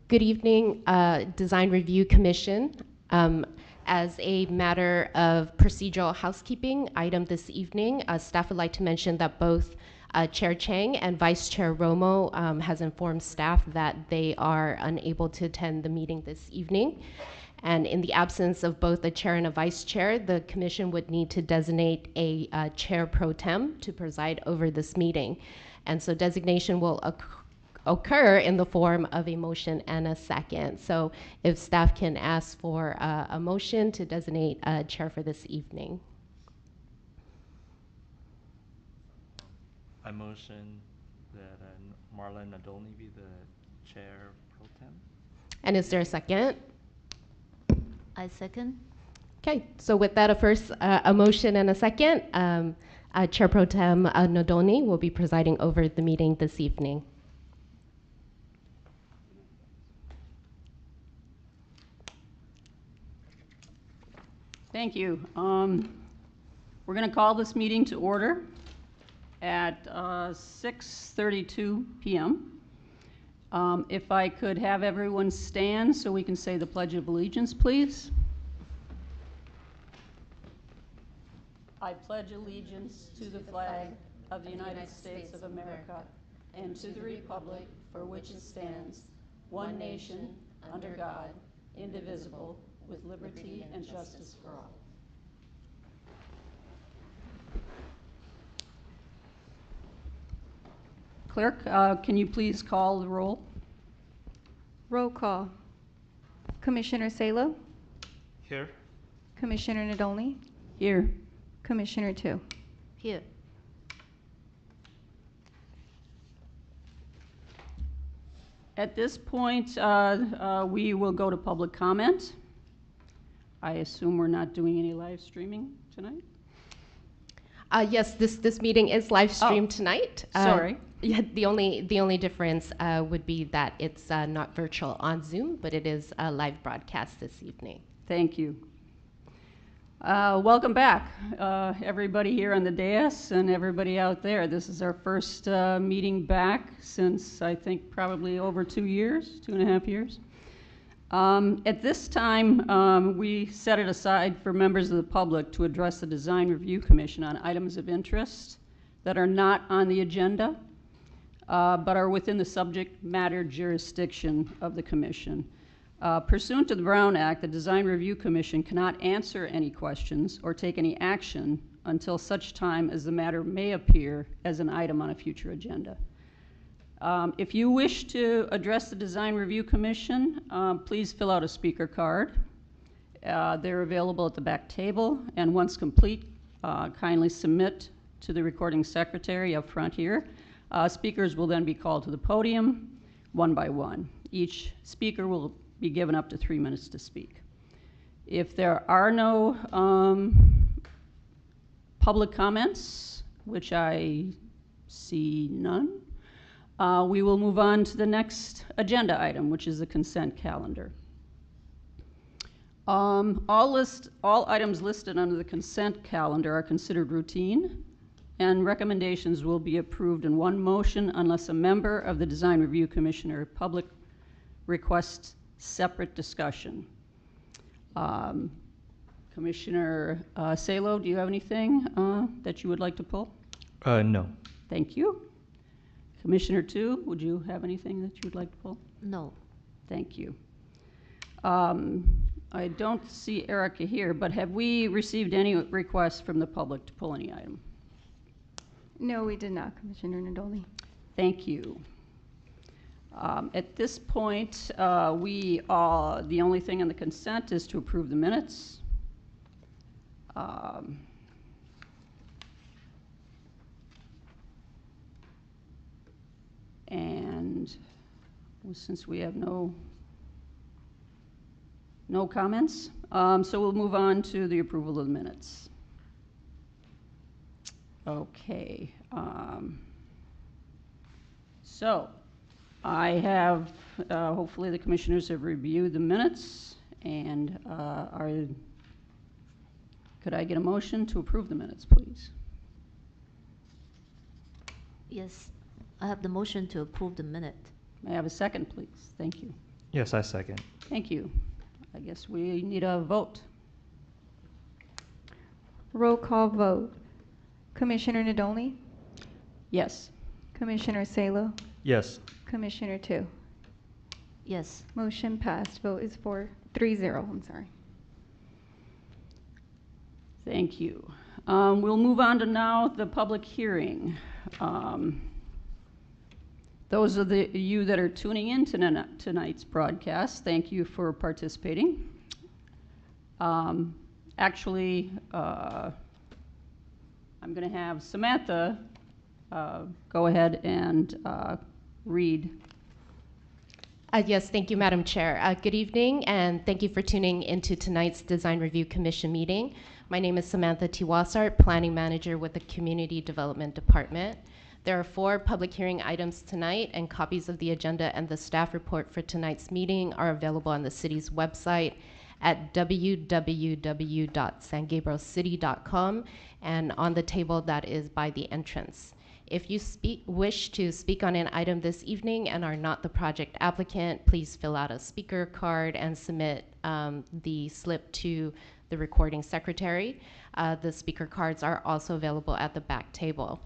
Good evening, Design Review Commission. As a matter of procedural housekeeping item this evening, staff would like to mention that both Chair Chang and Vice Chair Romo has informed staff that they are unable to attend the meeting this evening. And in the absence of both a chair and a vice chair, the commission would need to designate a chair pro tem to preside over this meeting. And so designation will occur in the form of a motion and a second. So if staff can ask for a motion to designate a chair for this evening. I motion that Marla Nadolny be the chair pro tem. And is there a second? I second. Okay, so with that, a motion and a second, Chair Pro Tem Nadolny will be presiding over the meeting this evening. Thank you. We're going to call this meeting to order at 6:32 p.m. If I could have everyone stand so we can say the Pledge of Allegiance, please. I pledge allegiance to the flag of the United States of America and to the republic for which it stands, one nation, under God, indivisible, with liberty and justice for all. Clerk, can you please call the roll? Roll call. Commissioner Salo? Here. Commissioner Nadolny? Here. Commissioner Tu? Here. At this point, we will go to public comment. I assume we're not doing any live streaming tonight? Yes, this meeting is live streamed tonight. Sorry. Yeah, the only difference would be that it's not virtual on Zoom, but it is a live broadcast this evening. Thank you. Welcome back, everybody here on the dais and everybody out there. This is our first meeting back since, I think, probably over 2 years, 2.5 years. At this time, we set it aside for members of the public to address the Design Review Commission on items of interest that are not on the agenda, but are within the subject matter jurisdiction of the Commission. Pursuant to the Brown Act, the Design Review Commission cannot answer any questions or take any action until such time as the matter may appear as an item on a future agenda. If you wish to address the Design Review Commission, please fill out a speaker card. They're available at the back table, and once complete, kindly submit to the recording secretary up front here. Speakers will then be called to the podium one by one. Each speaker will be given up to 3 minutes to speak. If there are no public comments, which I see none, we will move on to the next agenda item, which is the consent calendar. All items listed under the consent calendar are considered routine, and recommendations will be approved in one motion unless a member of the Design Review Commission or public requests separate discussion. Commissioner Salo, do you have anything that you would like to pull? No. Thank you. Commissioner Tu, would you have anything that you would like to pull? No. Thank you. I don't see Erica here, but have we received any requests from the public to pull any item? No, we did not, Commissioner Nadolny. Thank you. At this point, the only thing on the consent is to approve the minutes. And since we have no comments, so we'll move on to the approval of the minutes. Okay. So I have, hopefully the commissioners have reviewed the minutes, and could I get a motion to approve the minutes, please? Yes, I have the motion to approve the minute. May I have a second, please? Thank you. Yes, I second. Thank you. I guess we need a vote. Roll call vote. Commissioner Nadolny? Yes. Commissioner Salo? Yes. Commissioner Tu? Yes. Motion passed. Vote is 3-0. I'm sorry. Thank you. We'll move on to now the public hearing. Those of you that are tuning in to tonight's broadcast, thank you for participating. Actually, I'm going to have Samantha go ahead and read. Yes, thank you, Madam Chair. Good evening, and thank you for tuning into tonight's Design Review Commission meeting. My name is Samantha Tiwasart, Planning Manager with the Community Development Department. There are 4 public hearing items tonight, and copies of the agenda and the staff report for tonight's meeting are available on the city's website at www.sangabrielcity.com and on the table that is by the entrance. If you wish to speak on an item this evening and are not the project applicant, please fill out a speaker card and submit the slip to the recording secretary. The speaker cards are also available at the back table.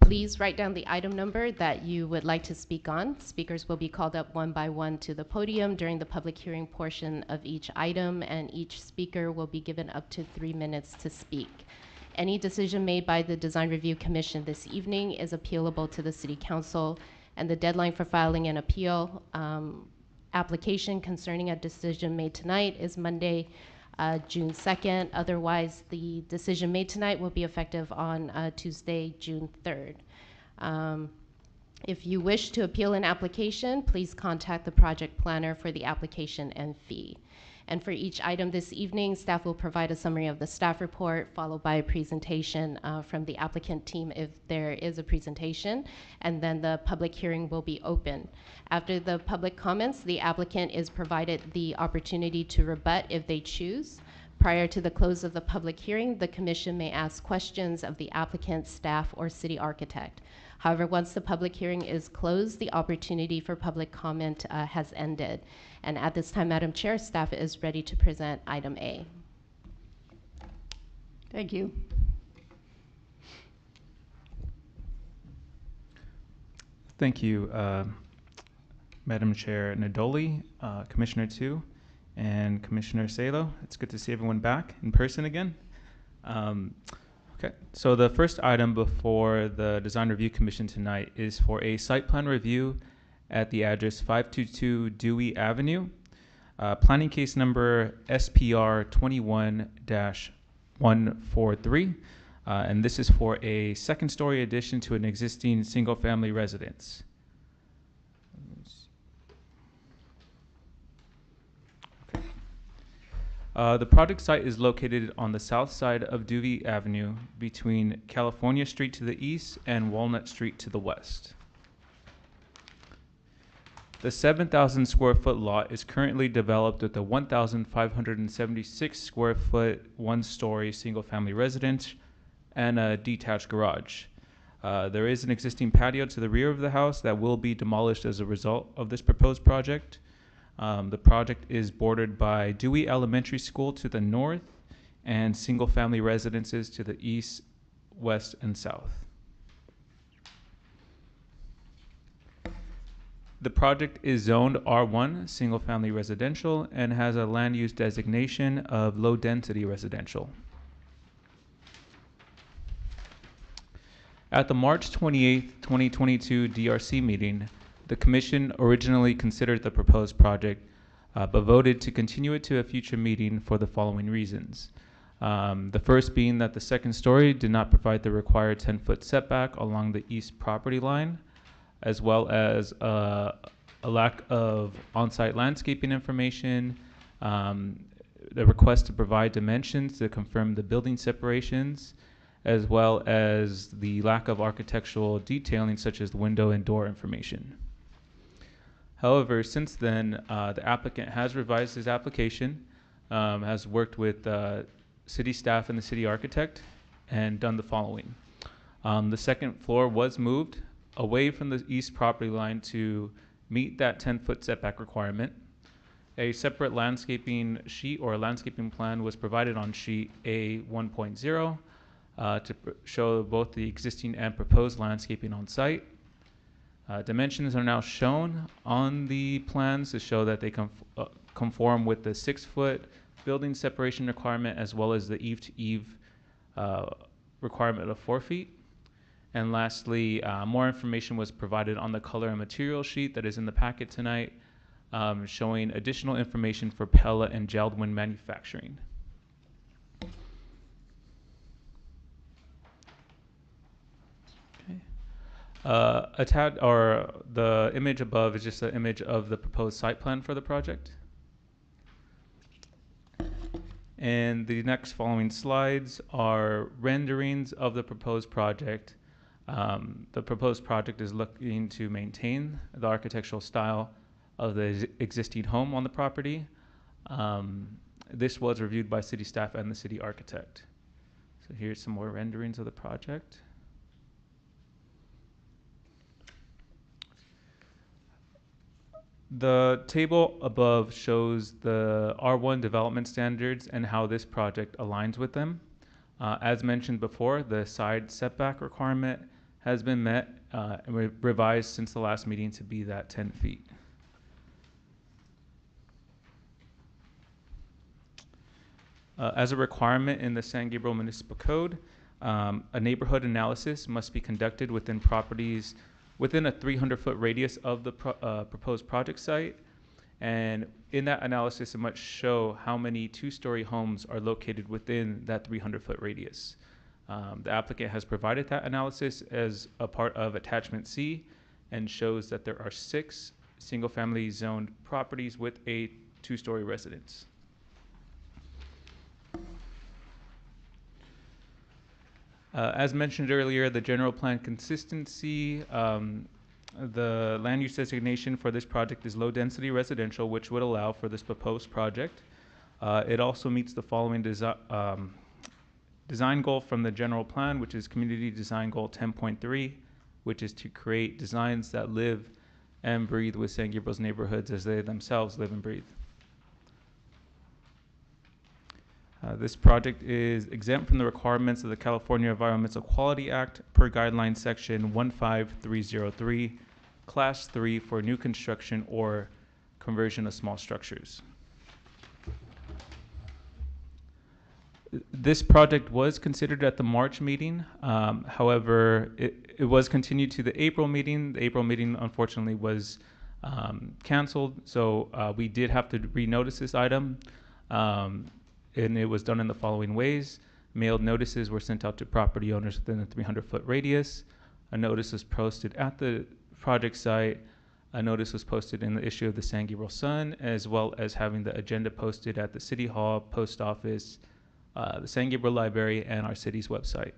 Please write down the item number that you would like to speak on. Speakers will be called up one by one to the podium during the public hearing portion of each item, and each speaker will be given up to 3 minutes to speak. Any decision made by the Design Review Commission this evening is appealable to the City Council, and the deadline for filing an appeal application concerning a decision made tonight is Monday, June 2nd. Otherwise, the decision made tonight will be effective on Tuesday, June 3rd. If you wish to appeal an application, please contact the project planner for the application and fee. And for each item this evening, staff will provide a summary of the staff report, followed by a presentation from the applicant team if there is a presentation, and then the public hearing will be open. After the public comments, the applicant is provided the opportunity to rebut if they choose. Prior to the close of the public hearing, the commission may ask questions of the applicant, staff, or city architect. However, once the public hearing is closed, the opportunity for public comment has ended. And at this time, Madam Chair, staff is ready to present item A. Thank you. Thank you, Madam Chair Nadolny, Commissioner Tu, and Commissioner Salo. It's good to see everyone back in person again. Okay, so the first item before the Design Review Commission tonight is for a site plan review at the address 522 Dewey Avenue, planning case number SPR 21-143, and this is for a second-story addition to an existing single-family residence. The project site is located on the south side of Dewey Avenue between California Street to the east and Walnut Street to the west. The 7,000 square foot lot is currently developed with a 1,576 square foot, one-story single-family residence and a detached garage. There is an existing patio to the rear of the house that will be demolished as a result of this proposed project. The project is bordered by Dewey Elementary School to the north and single-family residences to the east, west, and south. The project is zoned R1, single-family residential, and has a land use designation of low-density residential. At the March 28, 2022 DRC meeting, the Commission originally considered the proposed project, but voted to continue it to a future meeting for the following reasons. The first being that the second story did not provide the required 10-foot setback along the east property line, as well as a lack of on-site landscaping information, the request to provide dimensions to confirm the building separations, as well as the lack of architectural detailing such as window and door information. However, since then, the applicant has revised his application, has worked with city staff and the city architect, and done the following. The second floor was moved away from the east property line to meet that 10-foot setback requirement. A separate landscaping sheet or landscaping plan was provided on sheet A 1.0 to show both the existing and proposed landscaping on site. Dimensions are now shown on the plans to show that they conform with the 6-foot building separation requirement as well as the eave-to-eave requirement of 4 feet. And lastly, more information was provided on the color and material sheet that is in the packet tonight, showing additional information for pellet and Jeld-Wen manufacturing. The image above is just an image of the proposed site plan for the project. And the next following slides are renderings of the proposed project. The proposed project is looking to maintain the architectural style of the existing home on the property. This was reviewed by city staff and the city architect. So here's some more renderings of the project. The table above shows the R1 development standards and how this project aligns with them. As mentioned before, the side setback requirement has been met and revised since the last meeting to be that 10 feet. As a requirement in the San Gabriel Municipal Code, a neighborhood analysis must be conducted within properties within a 300-foot radius of the proposed project site. And in that analysis, it must show how many 2-story homes are located within that 300-foot radius. The applicant has provided that analysis as a part of Attachment C and shows that there are 6 single-family zoned properties with a 2-story residence. As mentioned earlier, the general plan consistency, the land use designation for this project is low density residential, which would allow for this proposed project. It also meets the following design goal from the general plan, which is community design goal 10.3, which is to create designs that live and breathe with San Gabriel's neighborhoods as they themselves live and breathe. This project is exempt from the requirements of the California Environmental Quality Act per guideline section 15303, class 3 for new construction or conversion of small structures. This project was considered at the March meeting. However, it was continued to the April meeting. The April meeting, unfortunately, was canceled. So we did have to renotice this item. And it was done in the following ways. Mailed notices were sent out to property owners within a 300-foot radius. A notice was posted at the project site. A notice was posted in the issue of the San Gabriel Sun, as well as having the agenda posted at the City Hall, Post Office, the San Gabriel Library, and our city's website.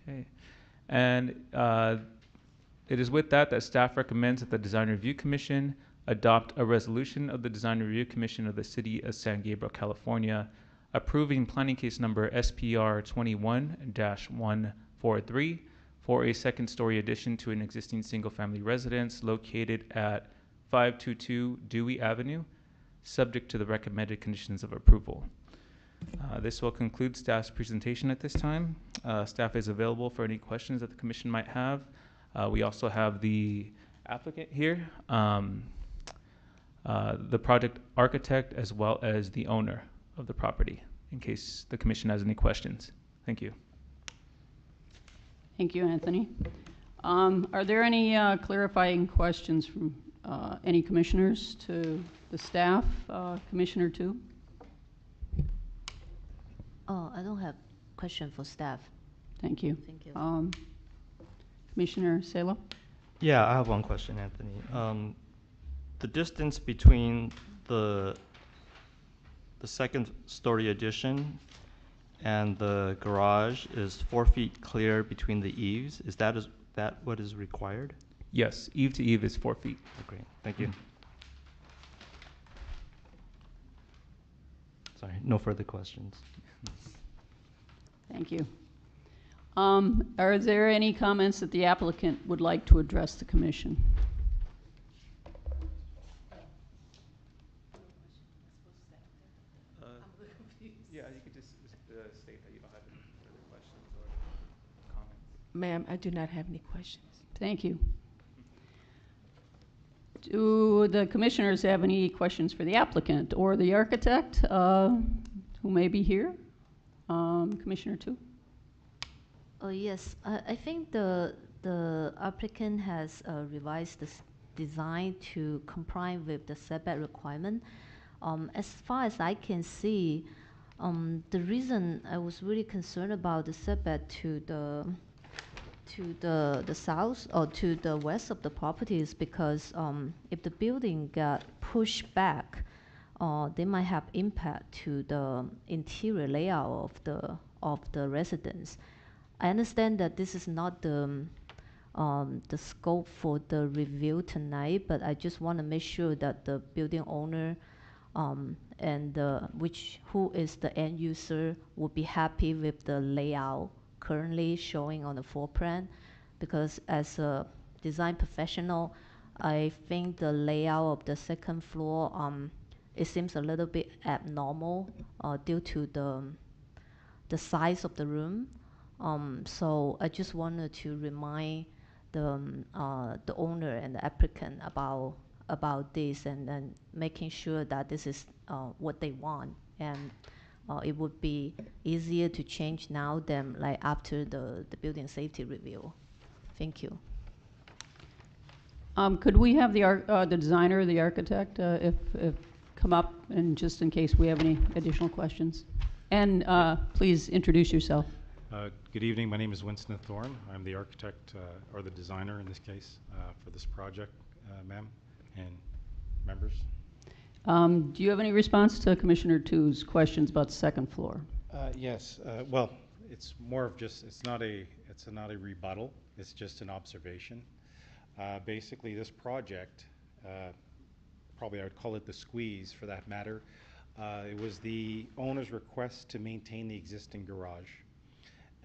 Okay, and it is with that staff recommends that the Design Review Commission adopt a resolution of the Design Review Commission of the City of San Gabriel, California, approving planning case number SPR 21-143 for a second-story addition to an existing single-family residence located at 522 Dewey Avenue, subject to the recommended conditions of approval. This will conclude staff's presentation at this time. Staff is available for any questions that the commission might have. We also have the applicant here, the project architect, as well as the owner of the property, in case the commission has any questions. Thank you. Thank you, Anthony. Are there any clarifying questions from any commissioners to the staff? Commissioner 2? Oh, I don't have question for staff. Thank you. Thank you. Commissioner Salo? Yeah, I have one question, Anthony. The distance between the second-story addition and the garage is 4 feet clear between the eaves. Is that what is required? Yes, eave to eave is 4 feet. Okay, thank you. Sorry, no further questions. Thank you. Are there any comments that the applicant would like to address the commission? Yeah, you could just state that you don't have any further questions or comments. Ma'am, I do not have any questions. Thank you. Do the commissioners have any questions for the applicant or the architect who may be here? Commissioner Tu? Oh, yes. I think the applicant has revised the design to comply with the setback requirement. As far as I can see, the reason I was really concerned about the setback to the south or to the west of the property is because if the building got pushed back, they might have impact to the interior layout of the residence. I understand that this is not the scope for the review tonight, but I just want to make sure that the building owner and who is the end user will be happy with the layout currently showing on the floor plan, because as a design professional, I think the layout of the second floor it seems a little bit abnormal due to the size of the room. So I just wanted to remind the owner and the applicant about this, and then making sure that this is what they want, and it would be easier to change now than like after the building safety review. Thank you. Could we have the designer, the architect, if come up, and just in case we have any additional questions? And please introduce yourself. Good evening. My name is Winston Thorne. I'm the architect or the designer in this case for this project, ma'am, and members. Do you have any response to Commissioner Tu's questions about the second floor? Yes. Well, it's more of just, it's not a rebuttal. It's just an observation. Basically, this project, probably I would call it the squeeze for that matter, it was the owner's request to maintain the existing garage.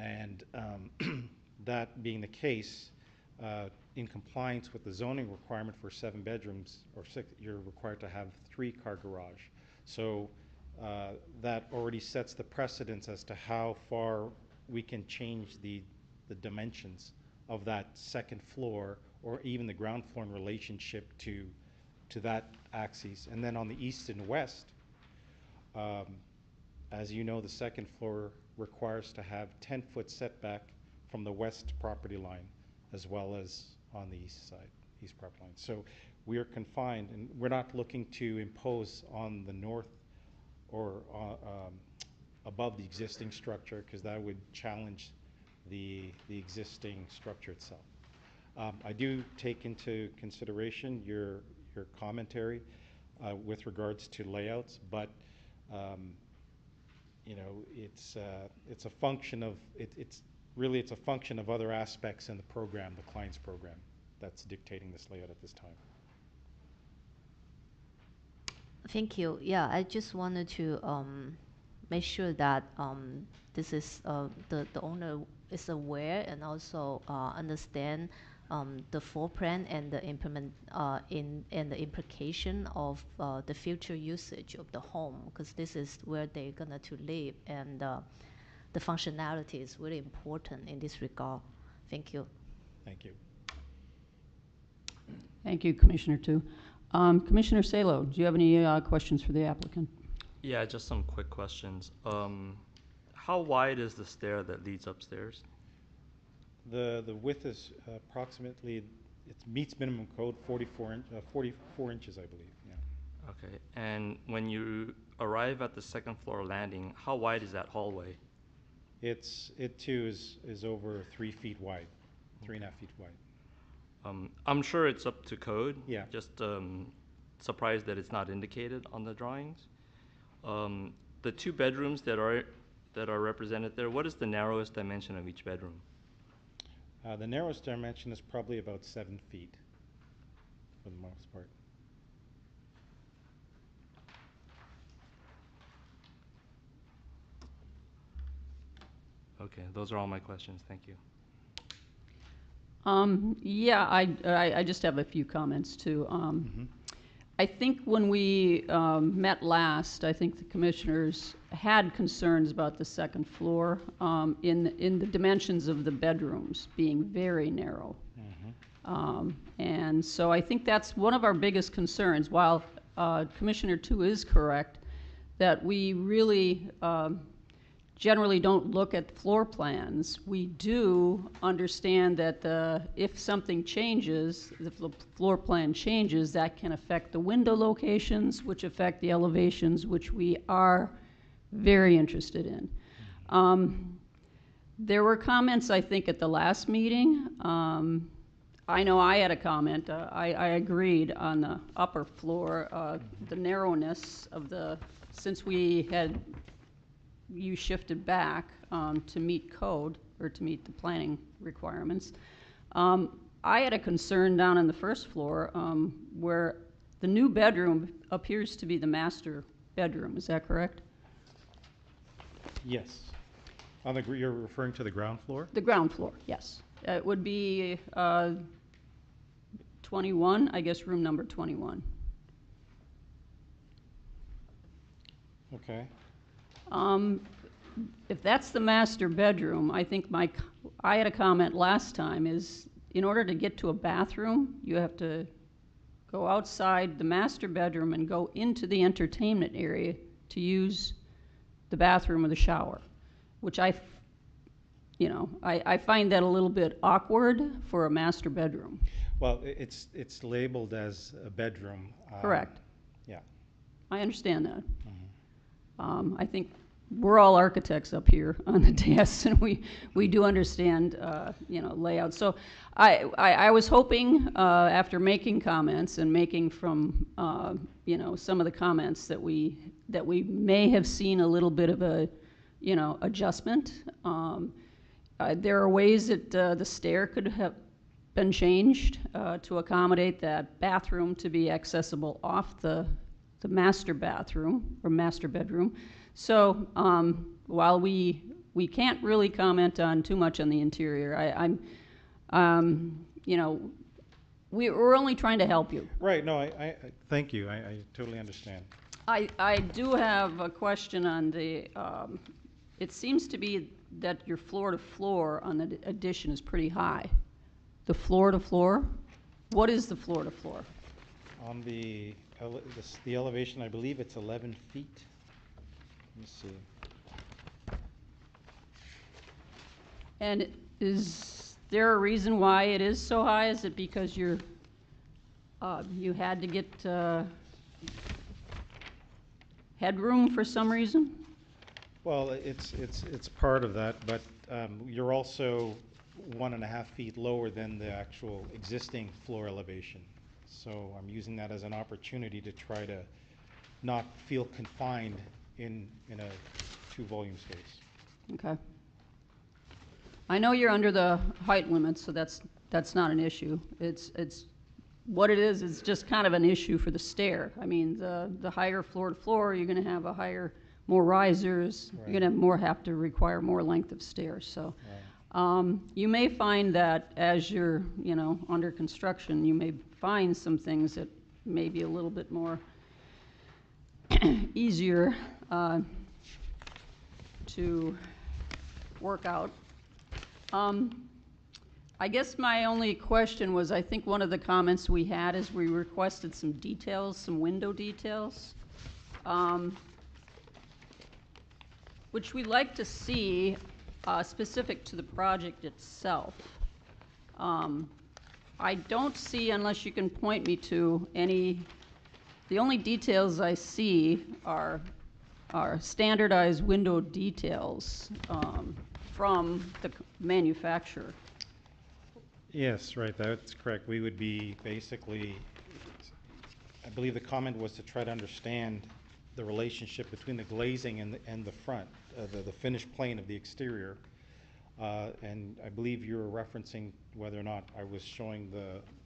And that being the case, in compliance with the zoning requirement for 7 bedrooms, or 6, you're required to have 3-car garage. So that already sets the precedence as to how far we can change the dimensions of that second floor, or even the ground floor in relationship to that axis. And then on the east and west, as you know, the second floor requires to have 10-foot setback from the west property line, as well as on the east side, east property line. So we are confined, and we're not looking to impose on the north or above the existing structure, because that would challenge the existing structure itself. I do take into consideration your commentary with regards to layouts, but you know, it's a function of it's a function of other aspects in the program, the client's program, that's dictating this layout at this time. Thank you. Yeah, I just wanted to make sure that this is the owner is aware and also understand the floor plan and the and the implication of the future usage of the home, because this is where they're gonna to live, and the functionality is really important in this regard. Thank you. Thank you. Thank you, Commissioner Tu. Commissioner Salo, do you have any questions for the applicant? Yeah, just some quick questions. How wide is the stair that leads upstairs? The width is approximately, it meets minimum code, 44 inches, I believe. Yeah. Okay, and when you arrive at the second floor landing, how wide is that hallway? It too is over 3 feet wide, 3.5 feet wide. I'm sure it's up to code. Yeah. Just surprised that it's not indicated on the drawings. The 2 bedrooms that are represented there, what is the narrowest dimension of each bedroom? The narrowest dimension is probably about 7 feet for the most part. Okay, those are all my questions. Thank you. Yeah, I just have a few comments too. I think when we met last, I think the commissioners had concerns about the second floor in the dimensions of the bedrooms being very narrow. And so I think that's one of our biggest concerns. While Commissioner 2 is correct, that we really generally don't look at floor plans. We do understand that if something changes, if the floor plan changes, that can affect the window locations, which affect the elevations, which we are very interested in. There were comments, I think, at the last meeting. I know I had a comment. I agreed on the upper floor, the narrowness of since you shifted back to meet code or to meet the planning requirements. I had a concern down on the first floor where the new bedroom appears to be the master bedroom. Is that correct? Yes. You're referring to the ground floor? The ground floor, yes. It would be 21, I guess room number 21. Okay. If that's the master bedroom, I think I had a comment last time is in order to get to a bathroom, you have to go outside the master bedroom and go into the entertainment area to use the bathroom or the shower, which I find that a little bit awkward for a master bedroom. Well, it's labeled as a bedroom. Correct. Yeah. I understand that. I think we're all architects up here on the dais, and we do understand, layout. So I was hoping after making comments and making from, some of the comments that we may have seen a little bit of a, adjustment. There are ways that the stair could have been changed to accommodate that bathroom to be accessible off the master bathroom or master bedroom. So while we can't really comment on too much on the interior, we're only trying to help you. Right. No, I thank you. I totally understand. I do have a question on the. It seems to be that your floor to floor on the addition is pretty high. The floor to floor. What is the floor to floor? On the elevation, I believe it's 11 feet. Let me see. And is there a reason why it is so high? Is it because you had to get headroom for some reason? Well, it's part of that, but you're also 1.5 feet lower than the actual existing floor elevation. So I'm using that as an opportunity to try to not feel confined in a 2-volume space. Okay. I know you're under the height limit, so that's not an issue. It's what it is. It's just kind of an issue for the stair. I mean, the higher floor to floor, you're going to have more risers. Right. You're going to have to require more length of stairs. So. Right. You may find that as you're, under construction, you may find some things that may be a little bit more easier to work out. I guess my only question was, I think one of the comments we had is we requested some details, some window details, which we'd like to see specific to the project itself. I don't see, unless you can point me to any, the only details I see are standardized window details from the manufacturer. Yes, right, that's correct. We would be basically, I believe the comment was to try to understand the relationship between the glazing and the front, the finished plane of the exterior. And I believe you were referencing whether or not I was showing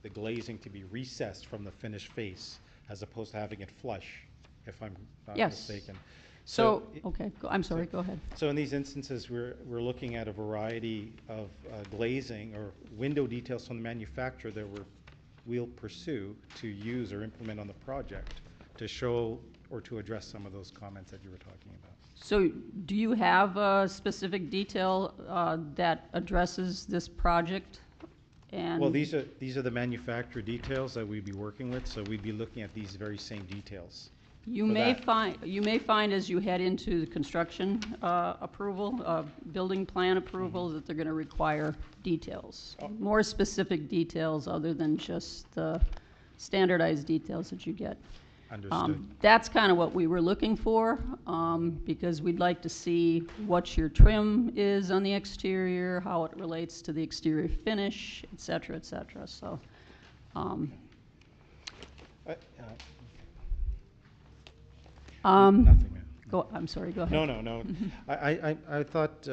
the glazing to be recessed from the finished face as opposed to having it flush, if I'm not Yes. mistaken. So, it- okay, I'm sorry, go ahead. So in these instances, we're looking at a variety of glazing or window details from the manufacturer that we'll pursue to use or implement on the project to show or to address some of those comments that you were talking about. So do you have a specific detail that addresses this project? And Well, these are the manufacturer details that we'd be working with, so we'd be looking at these very same details. you for may that. find as you head into the construction approval, building plan approval, that they're going to require details, more specific details other than just the standardized details that you get. Understood. That's kind of what we were looking for, because we'd like to see what your trim is on the exterior, how it relates to the exterior finish, et cetera, so. Nothing, ma'am. I'm sorry, go ahead. No. I thought,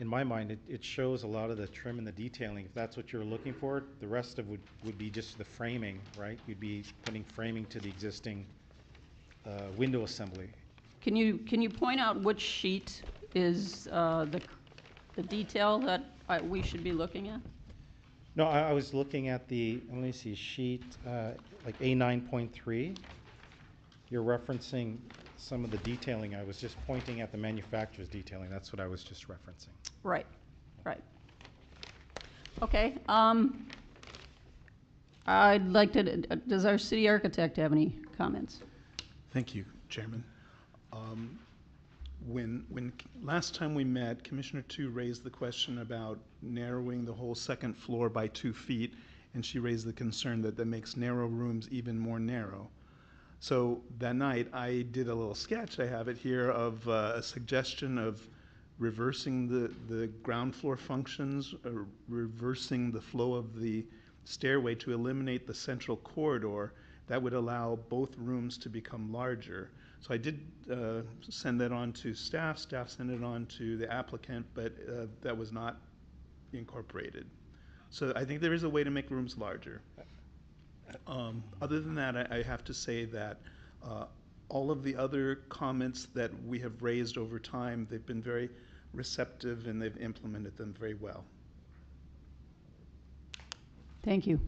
in my mind, it shows a lot of the trim and the detailing. If that's what you're looking for, the rest of would be just the framing, right? You'd be putting framing to the existing window assembly. Can you point out which sheet is the detail that we should be looking at? No, I was looking at the, let me see, sheet, like A9.3. You're referencing some of the detailing. I was just pointing at the manufacturer's detailing. That's what I was just referencing. Right. Okay, I'd like to, does our city architect have any comments? Thank you, Chairman. When last time we met, Commissioner Tu raised the question about narrowing the whole second floor by 2 feet, and she raised the concern that makes narrow rooms even more narrow. So that night, I did a little sketch, I have it here, of a suggestion of reversing the ground floor functions, reversing the flow of the stairway to eliminate the central corridor. That would allow both rooms to become larger. So I did send that on to staff. Staff sent it on to the applicant, but that was not incorporated. So I think there is a way to make rooms larger. Other than that, I have to say that all of the other comments that we have raised over time, they've been very receptive and they've implemented them very well. Thank you.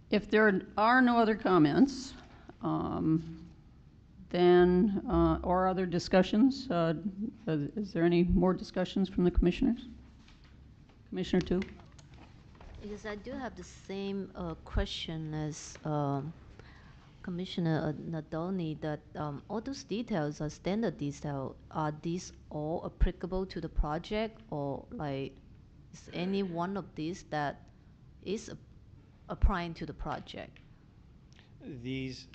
If there are no other comments, then, or other discussions, is there any more discussions from the commissioners? Commissioner Tu? Because I do have the same question as Commissioner Nadolny, that all those details are standard detail. Are these all applicable to the project, or like is any one of these that is applying to the project? These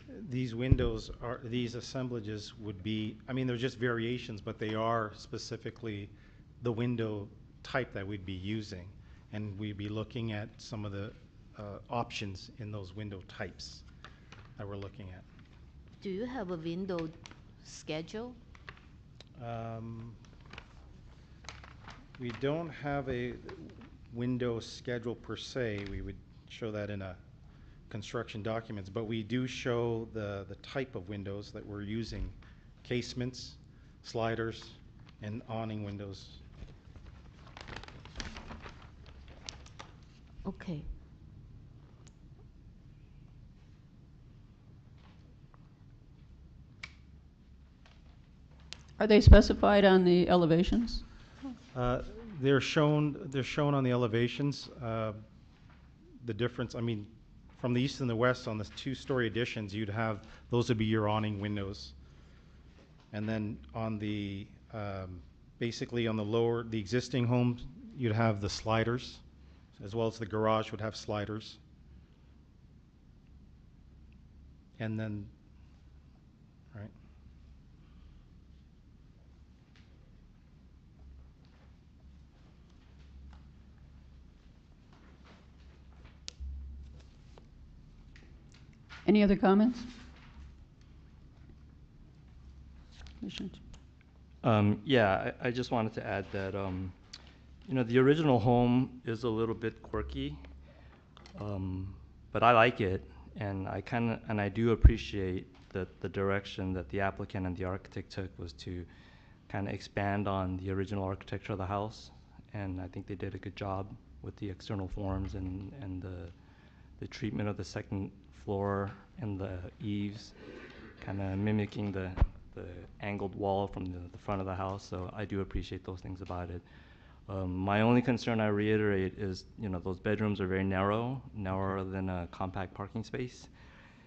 windows are, these assemblages would be, I mean, they're just variations, but they are specifically the window type that we'd be using. And we'd be looking at some of the options in those window types that we're looking at. Do you have a window schedule? We don't have a window schedule per se. We would show that in a construction documents, but we do show the type of windows that we're using: casements, sliders, and awning windows. Okay. Are they specified on the elevations? They're shown on the elevations. The difference, I mean, from the east and the west on the 2-story additions, you'd have, those would be your awning windows. And then on the, basically on the lower, the existing homes, you'd have the sliders, as well as the garage would have sliders. And then, right. Any other comments? Commissioner? Yeah, I just wanted to add that, you know, the original home is a little bit quirky, but I like it, and I do appreciate that the direction that the applicant and the architect took was to kind of expand on the original architecture of the house, and I think they did a good job with the external forms and the treatment of the second floor and the eaves, kind of mimicking the angled wall from the front of the house. So I do appreciate those things about it. My only concern, I reiterate, is those bedrooms are very narrow, narrower than a compact parking space.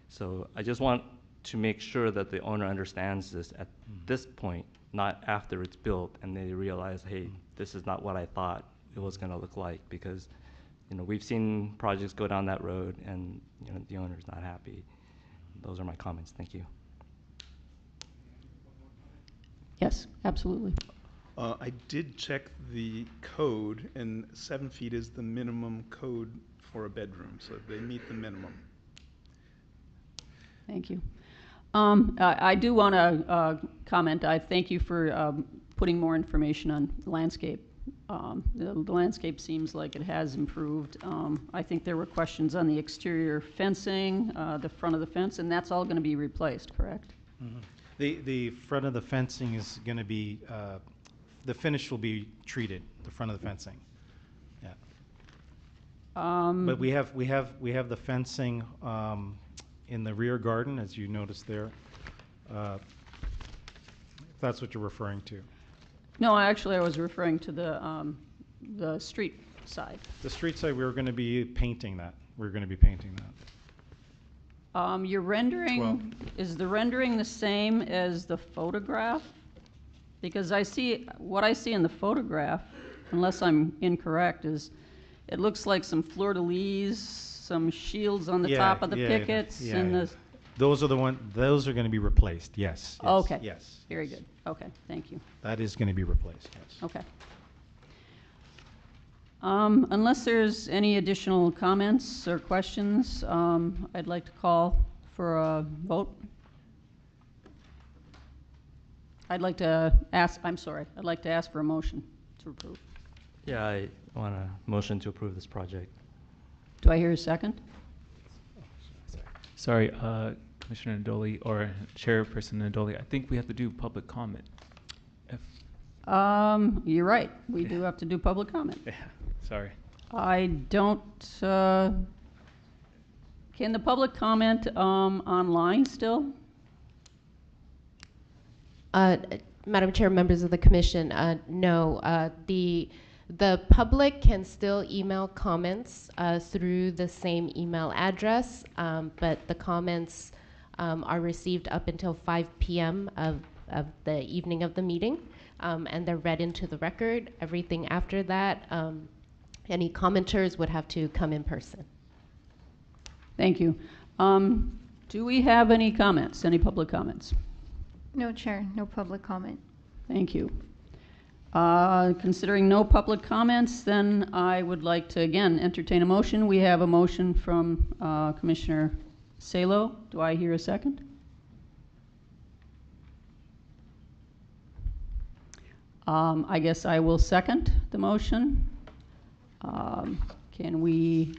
So I just want to make sure that the owner understands this at this point, not after it's built and they realize, hey, this is not what I thought it was going to look like, because we've seen projects go down that road and the owner's not happy. Those are my comments. Thank you. Yes, absolutely. I did check the code, and 7 feet is the minimum code for a bedroom, so they meet the minimum. Thank you. I do want to comment. I thank you for putting more information on the landscape. The landscape seems like it has improved. I think there were questions on the exterior fencing, the front of the fence, and that's all going to be replaced, correct? Mm-hmm. The front of the fencing is going to be, the finish will be treated, the front of the fencing. Yeah. But we have the fencing in the rear garden, as you noticed there. If that's what you're referring to. No, I was referring to the street side. The street side, we're going to be painting that. We're going to be painting that. Your rendering, is the rendering the same as the photograph? Because what I see in the photograph, unless I'm incorrect, is it looks like some fleur-de-lis, some shields on the top of the pickets, and the. Those are those are going to be replaced. Yes. Okay. Yes. Very good. Okay. Thank you. That is going to be replaced. Yes. Okay. Unless there's any additional comments or questions, I'd like to call for a vote. I'd like to ask for a motion to approve. Yeah, I want a motion to approve this project. Do I hear a second? Sorry, Commissioner Nadoli or Chairperson Nadoli, I think we have to do public comment. You're right. We do have to do public comment. Yeah, sorry. I don't. Can the public comment online still? Madam Chair, members of the commission, no. The public can still email comments through the same email address, but the comments are received up until 5 p.m. of the evening of the meeting, and they're read into the record. Everything after that, any commenters would have to come in person. Thank you. Do we have any comments, any public comments? No, Chair, no public comment. Thank you. Considering no public comments, then I would like to again entertain a motion. We have a motion from Commissioner Salo. Do I hear a second? I guess I will second the motion. Can we?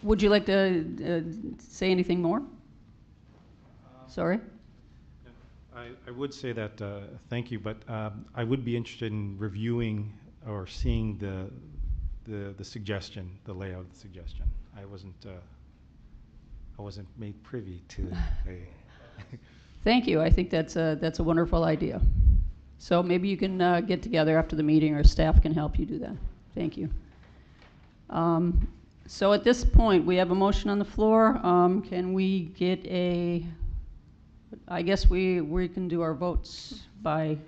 Would you like to say anything more? Sorry? I would say that, thank you, but I would be interested in reviewing or seeing the suggestion, the layout of the suggestion. I wasn't made privy to a. Thank you. I think that's a wonderful idea. So maybe you can get together after the meeting, or staff can help you do that. Thank you. So at this point, we have a motion on the floor. Can we get a? I guess we can do our votes by.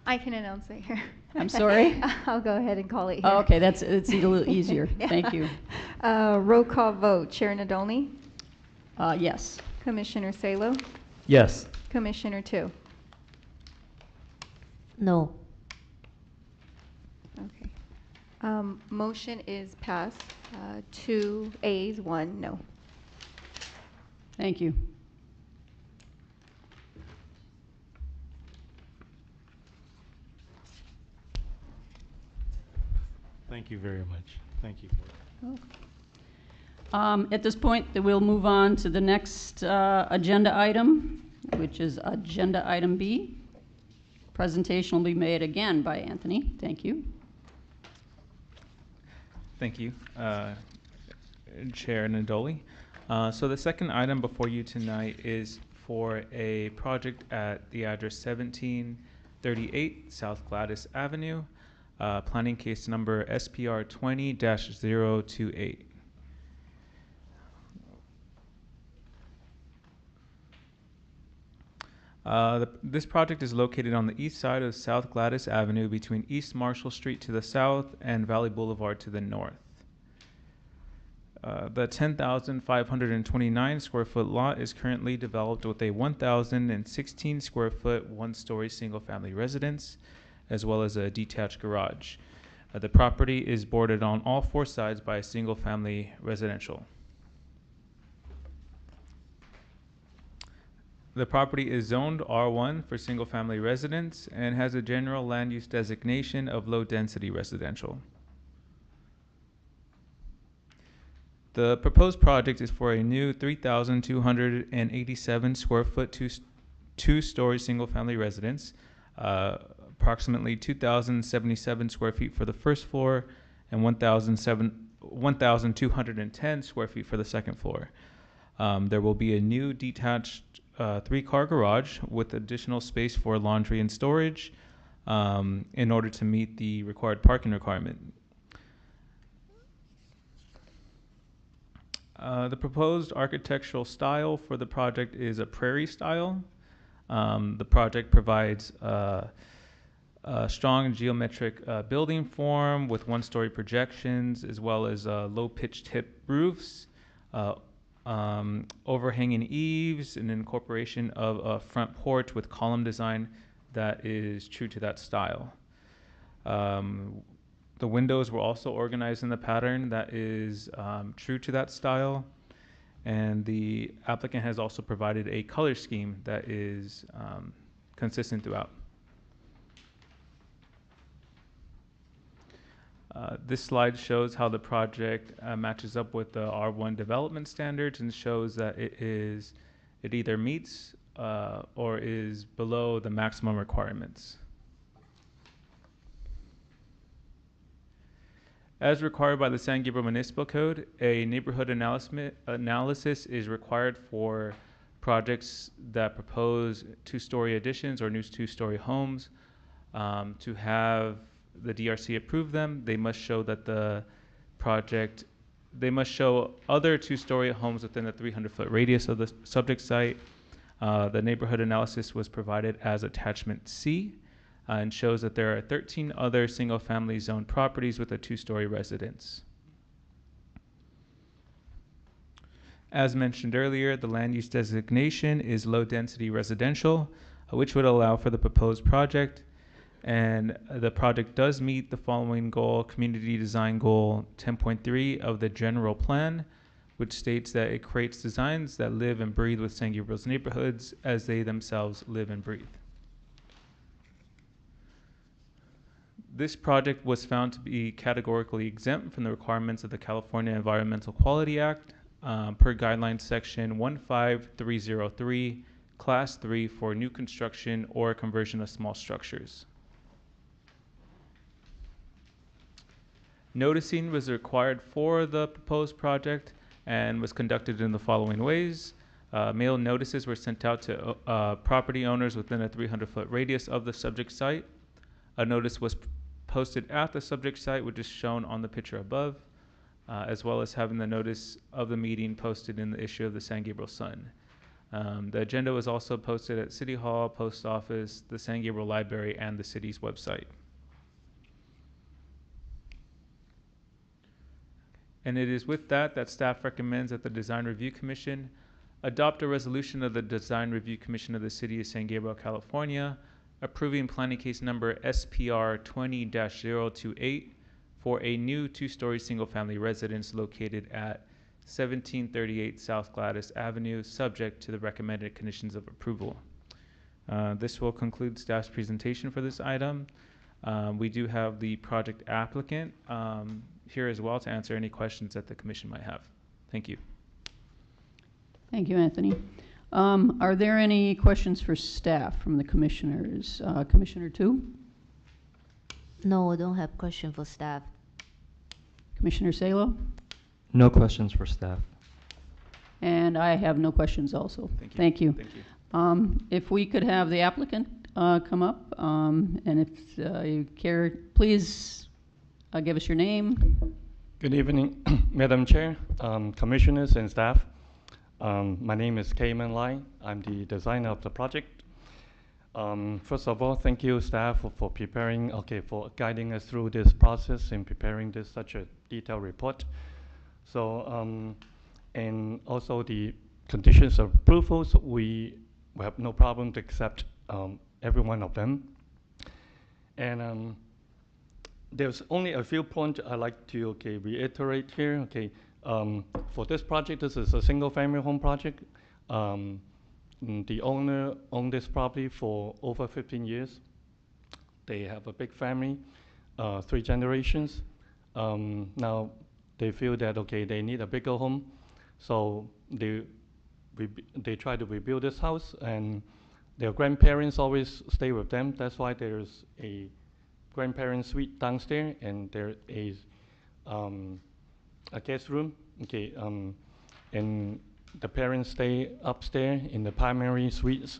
I can announce it here. I'm sorry? I'll go ahead and call it here. Oh, okay, it's a little easier. Yeah. Thank you. Roll call vote. Chair Nadolny? Yes. Commissioner Salo? Yes. Commissioner Tu? No. Okay. Motion is passed. 2 ayes, 1 no. Thank you. Thank you very much. Thank you. At this point, we'll move on to the next agenda item, which is agenda item B. Presentation will be made again by Anthony. Thank you. Thank you, Chair Nadoli. So the second item before you tonight is for a project at the address 1738 South Gladys Avenue, planning case number SPR 20-028. This project is located on the east side of South Gladys Avenue between East Marshall Street to the south and Valley Boulevard to the north. The 10,529 square foot lot is currently developed with a 1,016 square foot one-story single-family residence, as well as a detached garage. The property is bordered on all four sides by a single-family residential. The property is zoned R1 for single-family residence and has a general land use designation of low-density residential. The proposed project is for a new 3,287 square foot two-story single-family residence, approximately 2,077 square feet for the first floor and 1,210 square feet for the second floor. There will be a new detached three-car garage with additional space for laundry and storage in order to meet the required parking requirement. The proposed architectural style for the project is a Prairie style. The project provides a strong geometric building form with one-story projections, as well as low-pitched hip roofs, overhanging eaves, and incorporation of a front porch with column design that is true to that style. The windows were also organized in the pattern that is true to that style, and the applicant has also provided a color scheme that is consistent throughout. This slide shows how the project matches up with the R1 development standards and shows that it either meets or is below the maximum requirements. As required by the San Gabriel Municipal Code, a neighborhood analysis is required for projects that propose two-story additions or new two-story homes. To have the DRC approve them, they must show that they must show other two-story homes within a 300-foot radius of the subject site. The neighborhood analysis was provided as attachment C and shows that there are 13 other single-family zoned properties with a two-story residence. As mentioned earlier, the land use designation is low-density residential, which would allow for the proposed project. And the project does meet the following goal, community design goal 10.3 of the general plan, which states that it creates designs that live and breathe with San Gabriel's neighborhoods as they themselves live and breathe. This project was found to be categorically exempt from the requirements of the California Environmental Quality Act per guideline section 15303, class 3 for new construction or conversion of small structures. Noticing was required for the proposed project and was conducted in the following ways. Mail notices were sent out to property owners within a 300-foot radius of the subject site. A notice was posted at the subject site, which is shown on the picture above, as well as having the notice of the meeting posted in the issue of the San Gabriel Sun. The agenda was also posted at City Hall, Post Office, the San Gabriel Library, and the city's website. And it is with that staff recommends that the Design Review Commission adopt a resolution of the Design Review Commission of the City of San Gabriel, California, approving planning case number SPR 20-028 for a new two-story single-family residence located at 1738 South Gladys Avenue, subject to the recommended conditions of approval. This will conclude staff's presentation for this item. We do have the project applicant here as well to answer any questions that the commission might have. Thank you. Thank you, Anthony. Are there any questions for staff from the commissioners? Commissioner 2? No, I don't have question for staff. Commissioner Salo? No questions for staff. And I have no questions also. Thank you. Thank you. If we could have the applicant come up, and if you care, please give us your name. Good evening, Madam Chair, commissioners and staff. My name is Cayman Lai. I'm the designer of the project. First of all, thank you, staff, for preparing, for guiding us through this process in preparing this such a detailed report. So, and also the conditions of approvals, we have no problem to accept every one of them. And there's only a few points I'd like to reiterate here. For this project, this is a single-family home project. The owner owned this property for over 15 years. They have a big family, 3 generations. Now they feel that they need a bigger home, so they try to rebuild this house, and their grandparents always stay with them. That's why there's a grandparent suite downstairs, and there is a guest room. And the parents stay upstairs in the primary suites,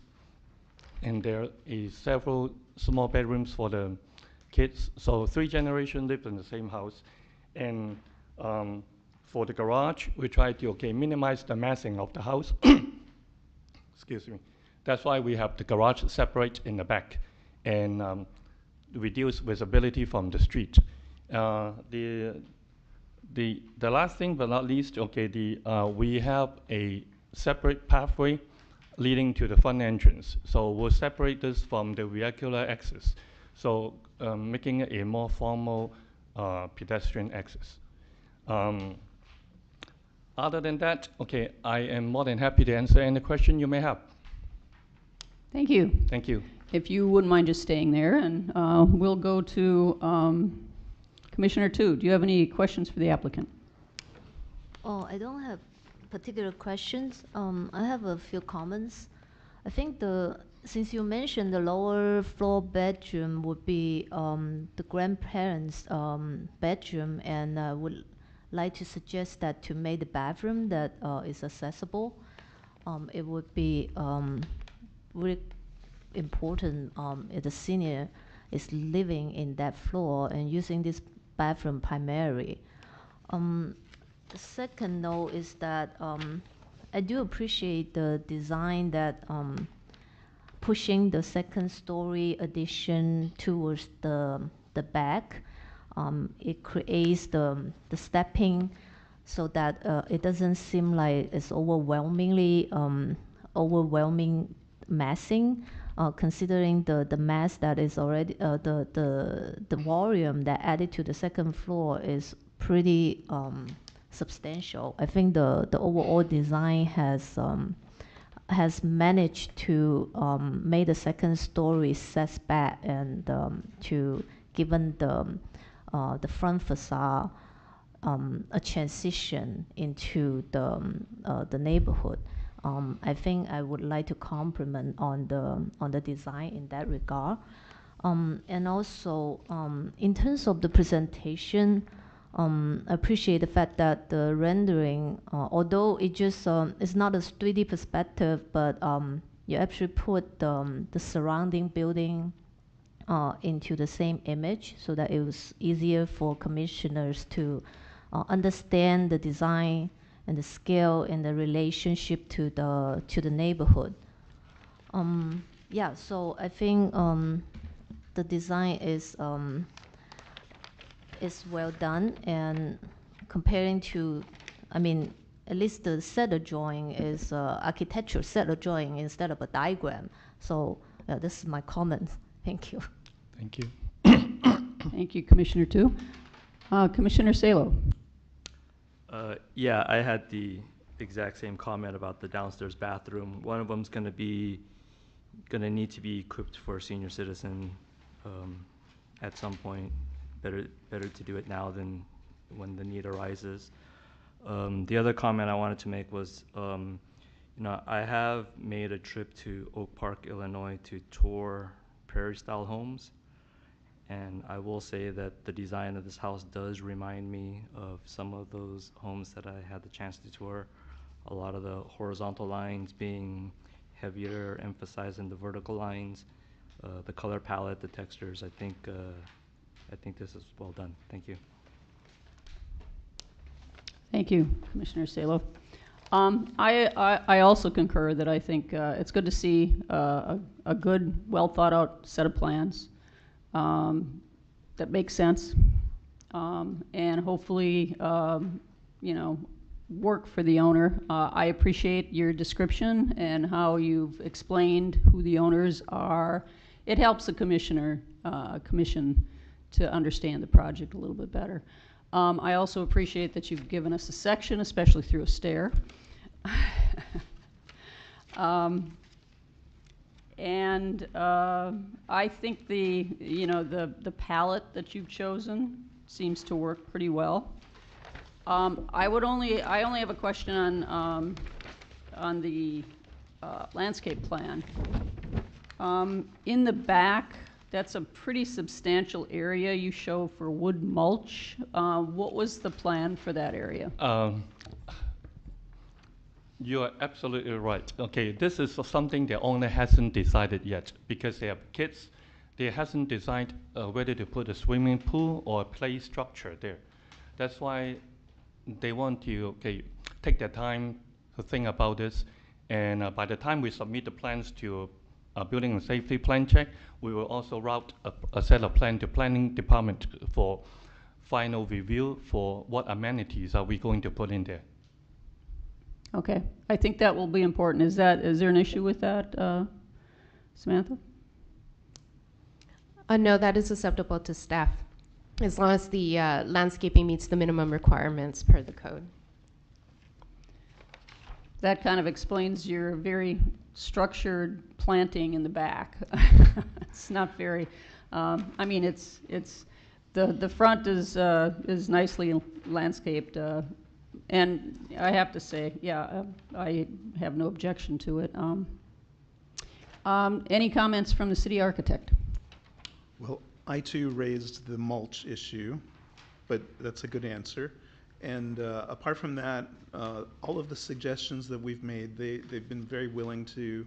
and there is several small bedrooms for the kids. So 3 generations live in the same house. And for the garage, we try to minimize the massing of the house. Excuse me. That's why we have the garage separate in the back and reduce visibility from the street. The last thing but not least, we have a separate pathway leading to the front entrance. So we'll separate this from the vehicular access, so making it a more formal pedestrian access. Other than that, I am more than happy to answer any question you may have. Thank you. Thank you. If you wouldn't mind just staying there, and we'll go to Commissioner 2. Do you have any questions for the applicant? Oh, I don't have particular questions. I have a few comments. I think since you mentioned the lower floor bedroom would be the grandparents' bedroom, and I would like to suggest that to make the bathroom that is accessible, it would be really important if the senior is living in that floor and using this bathroom primarily. The second note is that I do appreciate the design that pushing the second story addition towards the back. It creates the stepping so that it doesn't seem like it's overwhelming massing, considering the mass that is already the volume that added to the second floor is pretty substantial. I think the overall design has managed to make the second story set back and to given the front facade a transition into the neighborhood. I think I would like to compliment on the design in that regard. And also, in terms of the presentation, I appreciate the fact that the rendering, although it just it's not a 3D perspective, but you actually put the surrounding building into the same image, so that it was easier for commissioners to understand the design and the scale and the relationship to the neighborhood. Yeah, so I think the design is well done, and comparing to, I mean, at least the setter drawing is architectural setter drawing instead of a diagram. So this is my comment. Thank you. Thank you. Thank you, Commissioner 2. Commissioner Salo. Yeah, I had the exact same comment about the downstairs bathroom. One of them's gonna need to be equipped for a senior citizen at some point. Better to do it now than when the need arises. The other comment I wanted to make was, I have made a trip to Oak Park, Illinois to tour Prairie-style homes. And I will say that the design of this house does remind me of some of those homes that I had the chance to tour. A lot of the horizontal lines being heavier, emphasized in the vertical lines, the color palette, the textures. I think this is well done. Thank you. Thank you, Commissioner Salo. I also concur that I think it's good to see a good, well thought out set of plans that make sense, and hopefully, work for the owner. I appreciate your description and how you've explained who the owners are. It helps the commission to understand the project a little bit better. I also appreciate that you've given us a section, especially through a stair. And I think the palette that you've chosen seems to work pretty well. I only have a question on the landscape plan. In the back, that's a pretty substantial area you show for wood mulch. What was the plan for that area? You are absolutely right. Okay, this is something the owner hasn't decided yet because they have kids. They hasn't decided whether to put a swimming pool or a play structure there. That's why they want to take their time to think about this. And by the time we submit the plans to Building and Safety Plan Check, we will also route a set of plan to Planning Department for final review for what amenities are we going to put in there. Okay, I think that will be important. Is there an issue with that, Samantha? No, that is acceptable to staff, as long as the landscaping meets the minimum requirements per the code. That kind of explains your very structured planting in the back. It's not very, I mean, it's the front is nicely landscaped, and I have to say, yeah, I have no objection to it. Any comments from the city architect? Well, I too raised the mulch issue, but that's a good answer. And apart from that, all of the suggestions that we've made, they've been very willing to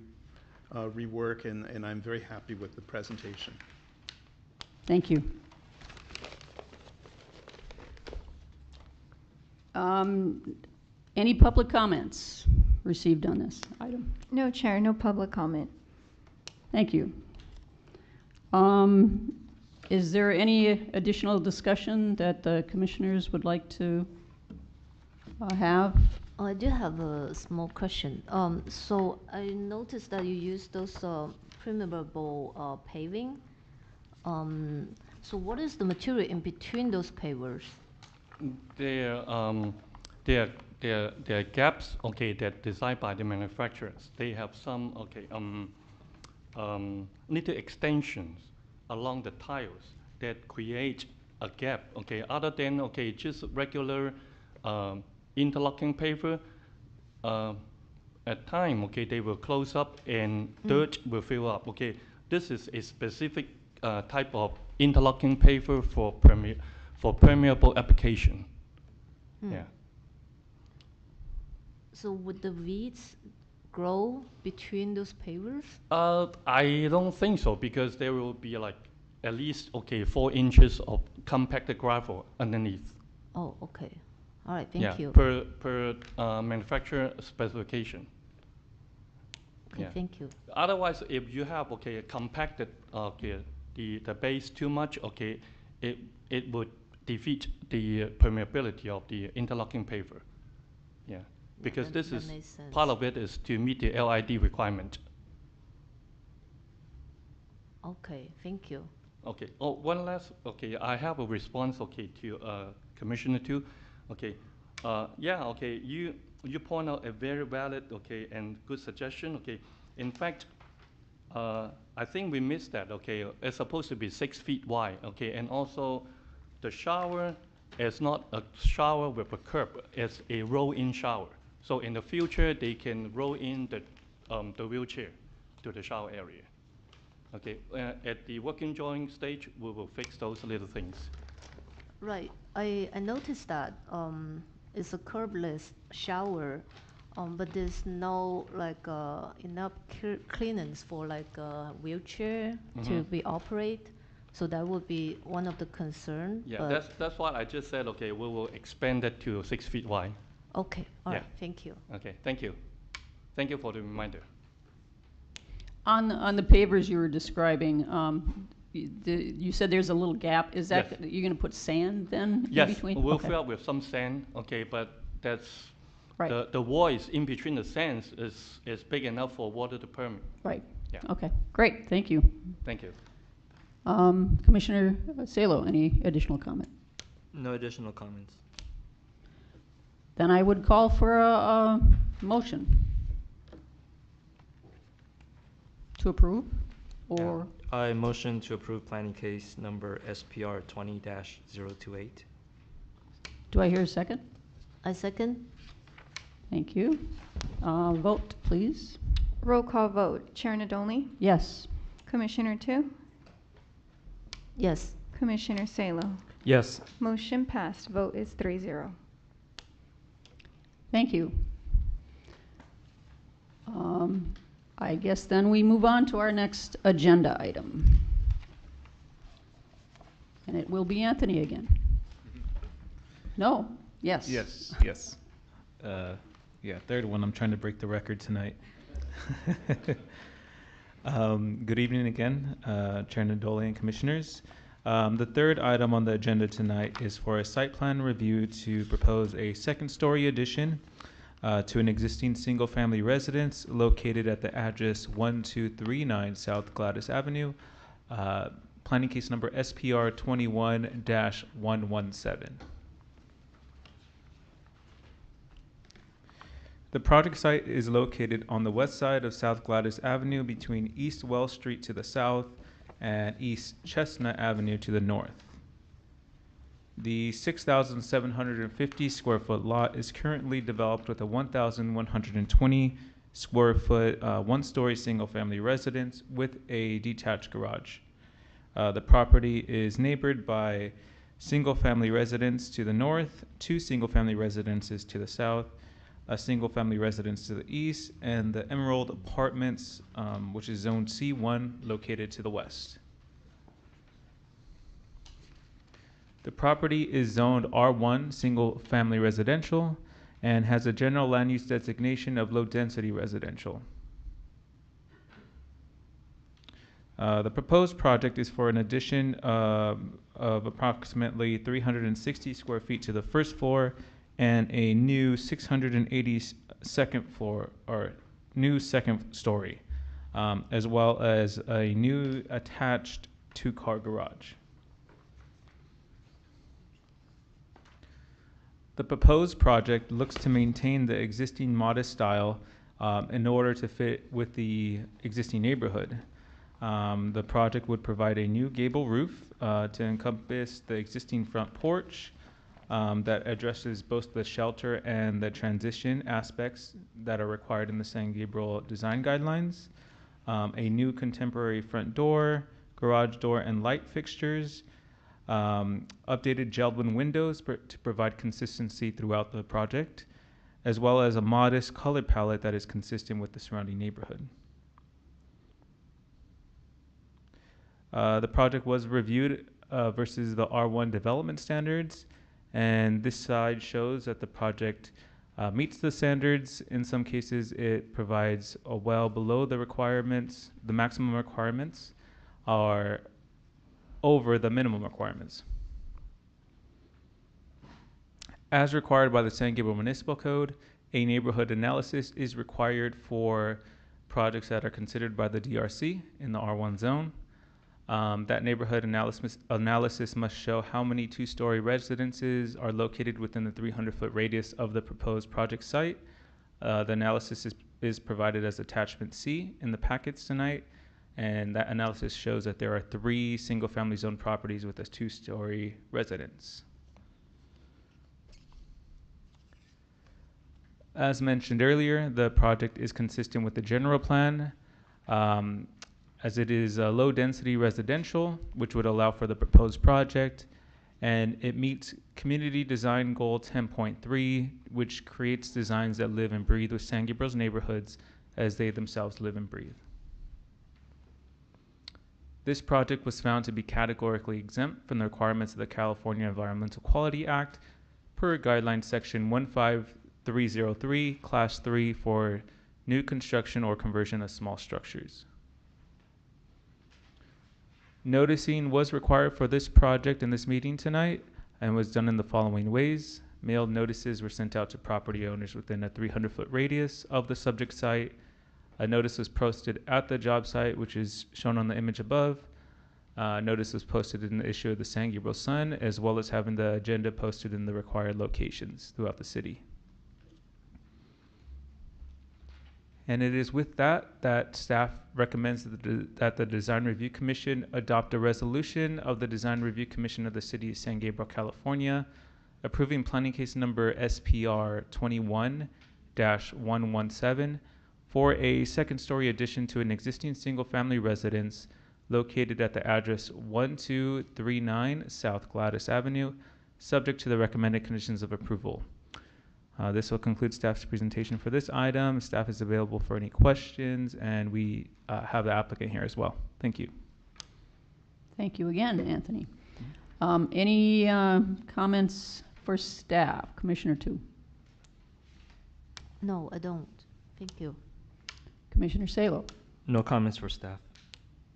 rework, and I'm very happy with the presentation. Thank you. Any public comments received on this item? No, Chair, no public comment. Thank you. Is there any additional discussion that the commissioners would like to have? I do have a small question. So I noticed that you use those permeable paving. So what is the material in between those pavers? There are gaps, that designed by the manufacturers. They have some, little extensions along the tiles that create a gap, other than, just regular interlocking paper. At time, they will close up and dirt will fill up, This is a specific type of interlocking paper for permeable application. Yeah. So would the weeds grow between those pavers? I don't think so, because there will be at least 4 inches of compacted gravel underneath. Oh, okay. All right, thank you. Per manufacturer specification. Okay, thank you. Otherwise, if you have compacted the base too much, it would defeat the permeability of the interlocking paper. Yeah, because this is part of it is to meet the LID requirement. Okay, thank you. Okay. Oh, one last. Okay, I have a response. To Commissioner too. Okay. Yeah. Okay. You point out a very valid. And good suggestion. In fact, I think we missed that. It's supposed to be 6 feet wide. And also, the shower It's not a shower with a curb, it's a roll-in shower. So in the future, they can roll in the wheelchair to the shower area. Okay, at the working drawing stage, we will fix those little things. Right. I noticed that it's a curbless shower, but there's no like enough clearance for like a wheelchair to be operate. So that would be one of the concern. Yeah, that's what I just said. Okay, we will expand it to 6 feet wide. Okay. All Yeah. right. Thank you. Okay, thank you. Thank you for the reminder. On the pavers you were describing, you said there's a little gap. Is that, Yes. you're going to put sand then in Yes, between? we'll Okay. fill up with some sand. Okay, but that's Right. the voids in between the sands is big enough for water to permeate. Right. Yeah. Okay, great, thank you. Thank you. Commissioner Salo, any additional comment? No additional comments. Then I would call for a motion to approve, or, I motion to approve planning case number SPR 20-028. do I hear a second? I second. Thank you. Vote, please. Roll call vote. Chair Nadolny? Yes. Commissioner Tu? Yes. Commissioner Salo? Yes. Motion passed. Vote is 3-0. Thank you. I guess then we move on to our next agenda item. And it will be Anthony again. No? Yes. Yes, yes. Yeah, third one. I'm trying to break the record tonight. Good evening again, Chair Nadoli and Commissioners. The third item on the agenda tonight is for a site plan review to propose a second-story addition to an existing single-family residence located at the address 1239 South Gladys Avenue, planning case number SPR 21-117. The project site is located on the west side of South Gladys Avenue between East Wells Street to the south and East Chestnut Avenue to the north. The 6,750 square foot lot is currently developed with a 1,120 square foot one-story single-family residence with a detached garage. The property is neighbored by single-family residence to the north, 2 single-family residences to the south, a single-family residence to the east, and the Emerald Apartments, which is Zone C1, located to the west. The property is zoned R1, single-family residential, and has a general land use designation of low-density residential. The proposed project is for an addition of approximately 360 square feet to the first floor and a new 680 second floor, or new second story, as well as a new attached 2-car garage. The proposed project looks to maintain the existing modest style in order to fit with the existing neighborhood. The project would provide a new gable roof to encompass the existing front porch that addresses both the shelter and the transition aspects that are required in the San Gabriel design guidelines. A new contemporary front door, garage door, and light fixtures. Updated Geldwin windows to provide consistency throughout the project, as well as a modest color palette that is consistent with the surrounding neighborhood. The project was reviewed versus the R1 development standards, and this slide shows that the project meets the standards. In some cases, it provides a well below the requirements. The maximum requirements are over the minimum requirements. As required by the San Gabriel Municipal Code, a neighborhood analysis is required for projects that are considered by the DRC in the R1 zone. That neighborhood analysis must show how many 2-story residences are located within the 300-foot radius of the proposed project site. The analysis is provided as attachment C in the packets tonight, and that analysis shows that there are 3 single-family zone properties with a 2-story residence. As mentioned earlier, the project is consistent with the general plan, as it is a low-density residential, which would allow for the proposed project, and it meets Community Design Goal 10.3, which creates designs that live and breathe with San Gabriel's neighborhoods as they themselves live and breathe. This project was found to be categorically exempt from the requirements of the California Environmental Quality Act per guideline section 15303, class 3 for new construction or conversion of small structures. Noticing was required for this project in this meeting tonight and was done in the following ways. Mailed notices were sent out to property owners within a 300-foot radius of the subject site. A notice was posted at the job site, which is shown on the image above. Notice was posted in the issue of the San Gabriel Sun, as well as having the agenda posted in the required locations throughout the city. And it is with that staff recommends that the Design Review Commission adopt a resolution of the Design Review Commission of the City of San Gabriel, California, approving planning case number SPR 21-117 for a second-story addition to an existing single-family residence located at the address 1239 South Gladys Avenue, subject to the recommended conditions of approval. This will conclude staff's presentation for this item. Staff is available for any questions, and we have the applicant here as well. Thank you. Thank you again, Anthony. Any comments for staff? Commissioner Tu. No, I don't. Thank you. Commissioner Salo. No comments for staff.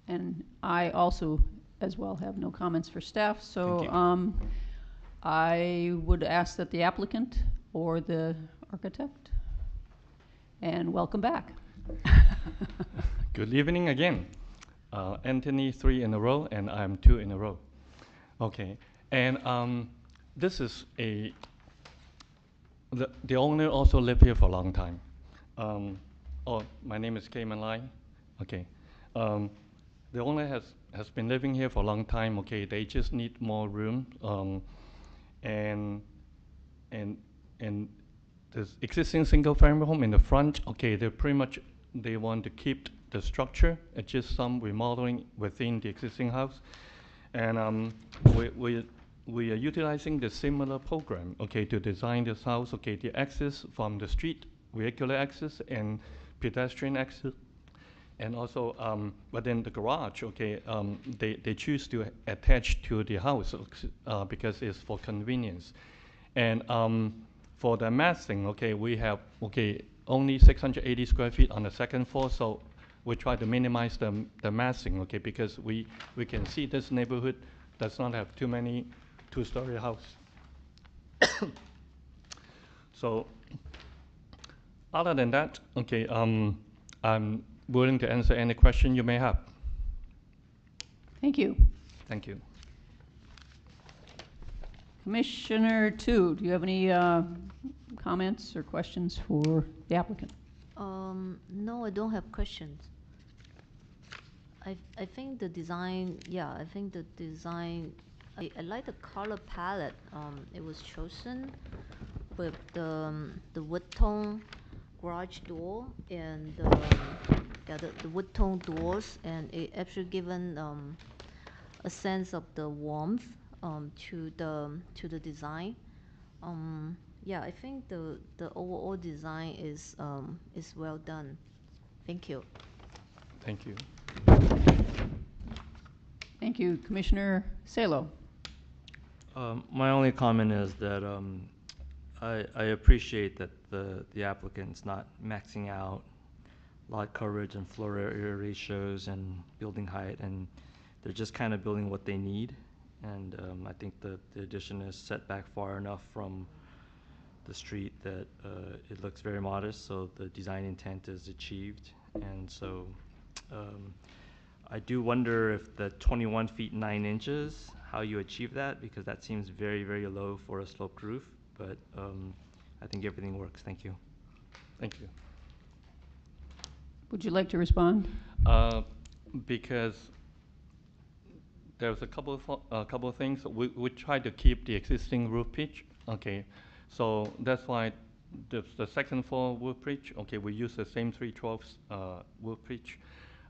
And I also, as well, have no comments for staff. So Thank you. I would ask that the applicant or the architect, and welcome back. Good evening again. Anthony 3 in a row, and I'm 2 in a row. Okay, and this is the owner also lived here for a long time. My name is Cayman Lai. Okay, the owner has been living here for a long time. Okay, they just need more room, and this existing single-family home in the front. Okay, they want to keep the structure, just some remodeling within the existing house, and we are utilizing the similar program. Okay, to design this house. Okay, the access from the street, vehicular access and pedestrian access. And also, within the garage, okay, they choose to attach to the house because it's for convenience. And for the massing, okay, we have, only 680 square feet on the second floor, so we try to minimize the massing, okay, because we can see this neighborhood does not have too many two-story house. So, other than that, okay, I'm willing to answer any question you may have. Thank you. Thank you. Commissioner Tu, do you have any comments or questions for the applicant? No, I don't have questions. I think the design, I like the color palette. It was chosen with the wood tone garage door and the wood tone doors, and it actually given a sense of the warmth to the design. I think the overall design is well done. Thank you. Thank you. Thank you, Commissioner Salo. My only comment is that I appreciate that the applicant's not maxing out lot coverage and floor area ratios and building height, and they're just kind of building what they need. And I think the addition is set back far enough from the street that it looks very modest, so the design intent is achieved. And so I do wonder if the 21 feet 9 inches, how you achieve that, because that seems very, very low for a sloped roof, but I think everything works. Thank you. Thank you. Would you like to respond? Because there's a couple of things. We try to keep the existing roof pitch. Okay, so that's why the second floor wood bridge, okay, we use the same 3/12 wood bridge.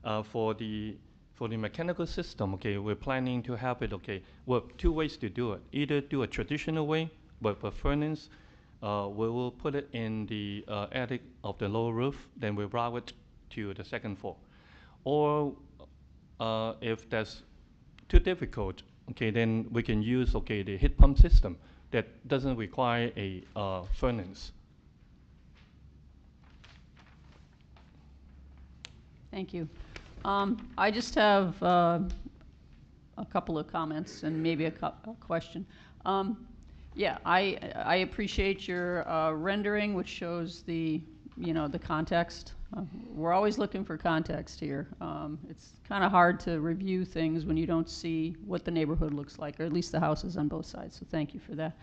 For the mechanical system, okay, we're planning to have it, okay, well, two ways to do it. Either do a traditional way, but for furnace, we will put it in the attic of the lower roof, then we route it to the second floor. Or if that's too difficult, okay, then we can use, okay, the heat pump system that doesn't require a furnace. Thank you. I just have a couple of comments and maybe a question. Yeah, I appreciate your rendering, which shows the context. We're always looking for context here. It's kind of hard to review things when you don't see what the neighborhood looks like, or at least the houses on both sides, so thank you for that.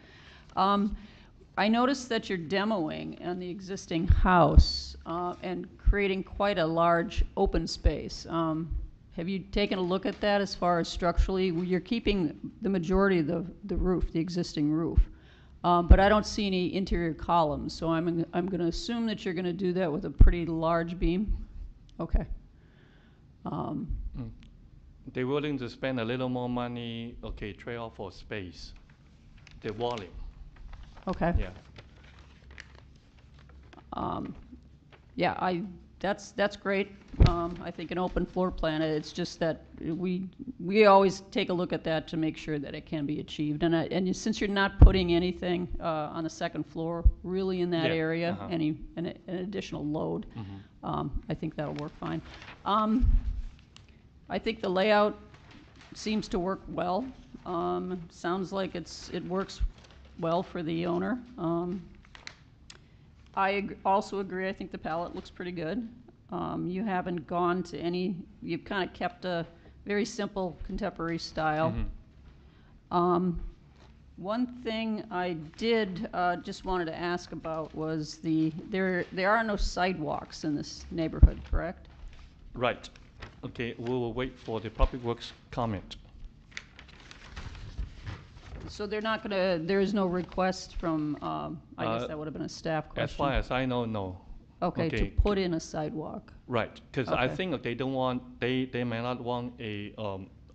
I noticed that you're demoing on the existing house and creating quite a large open space. Have you taken a look at that as far as structurally? You're keeping the majority of the roof, the existing roof, but I don't see any interior columns, so I'm going to assume that you're going to do that with a pretty large beam. Okay. They're willing to spend a little more money, okay, trade off for space, the volume. Okay. Yeah. Yeah, that's great. I think an open floor plan, it's just that we always take a look at that to make sure that it can be achieved. And since you're not putting anything on the second floor really in that area, an additional load, I think that'll work fine. I think the layout seems to work well. Sounds like it works well for the owner. I also agree, I think the palette looks pretty good. You haven't gone to you've kind of kept a very simple contemporary style. One thing I did just wanted to ask about was there are no sidewalks in this neighborhood, correct? Right. Okay, we will wait for the Public Works comment. So there is no request from, I guess that would have been a staff question. As far as I know, no. Okay, to put in a sidewalk. Right, because I think they don't want, they may not want a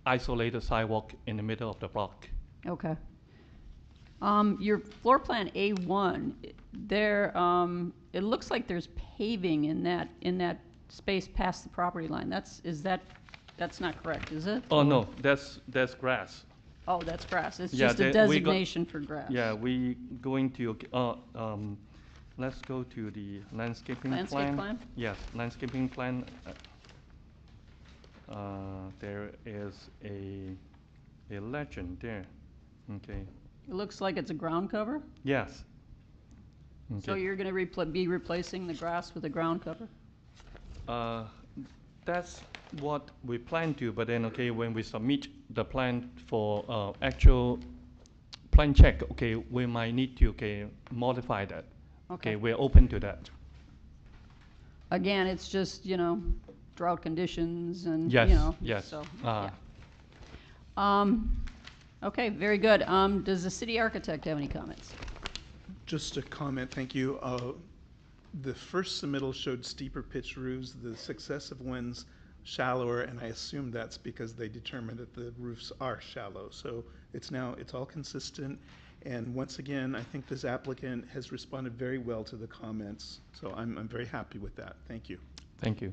isolated sidewalk in the middle of the block. Okay. Your floor plan A1, there, it looks like there's paving in that space past the property line. That's not correct, is it? Oh, no, that's grass. Oh, that's grass. It's just a designation for grass. Yeah, we going to, let's go to the landscaping plan. Landscape plan? Yes, landscaping plan. There is a legend there. Okay. It looks like it's a ground cover? Yes. Okay. So you're going to be replacing the grass with a ground cover? That's what we plan to, but then, okay, when we submit the plan for actual plan check, okay, we might need to, okay, modify that. Okay, we're open to that. Again, it's just, drought conditions and, yes, yes. So, yeah. Okay, very good. Does the city architect have any comments? Just a comment, thank you. The first submittal showed steeper pitch roofs, the successive ones shallower, and I assume that's because they determined that the roofs are shallow. So it's all consistent. And once again, I think this applicant has responded very well to the comments. So I'm very happy with that. Thank you. Thank you.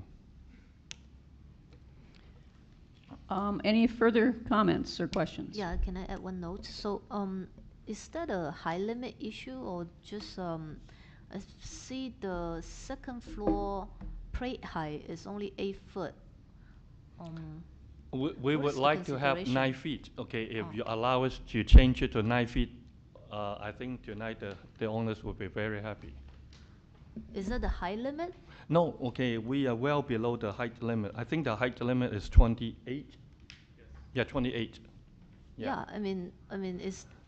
Any further comments or questions? Yeah, can I add one note? So is that a high limit issue or just I see the second floor plate height is only 8 foot. We would like to have 9 feet. Okay, if you allow us to change it to 9 feet, I think tonight the owners will be very happy. Is that the high limit? No, okay, we are well below the height limit. I think the height limit is 28. Yes. Yeah, 28. Yeah, I mean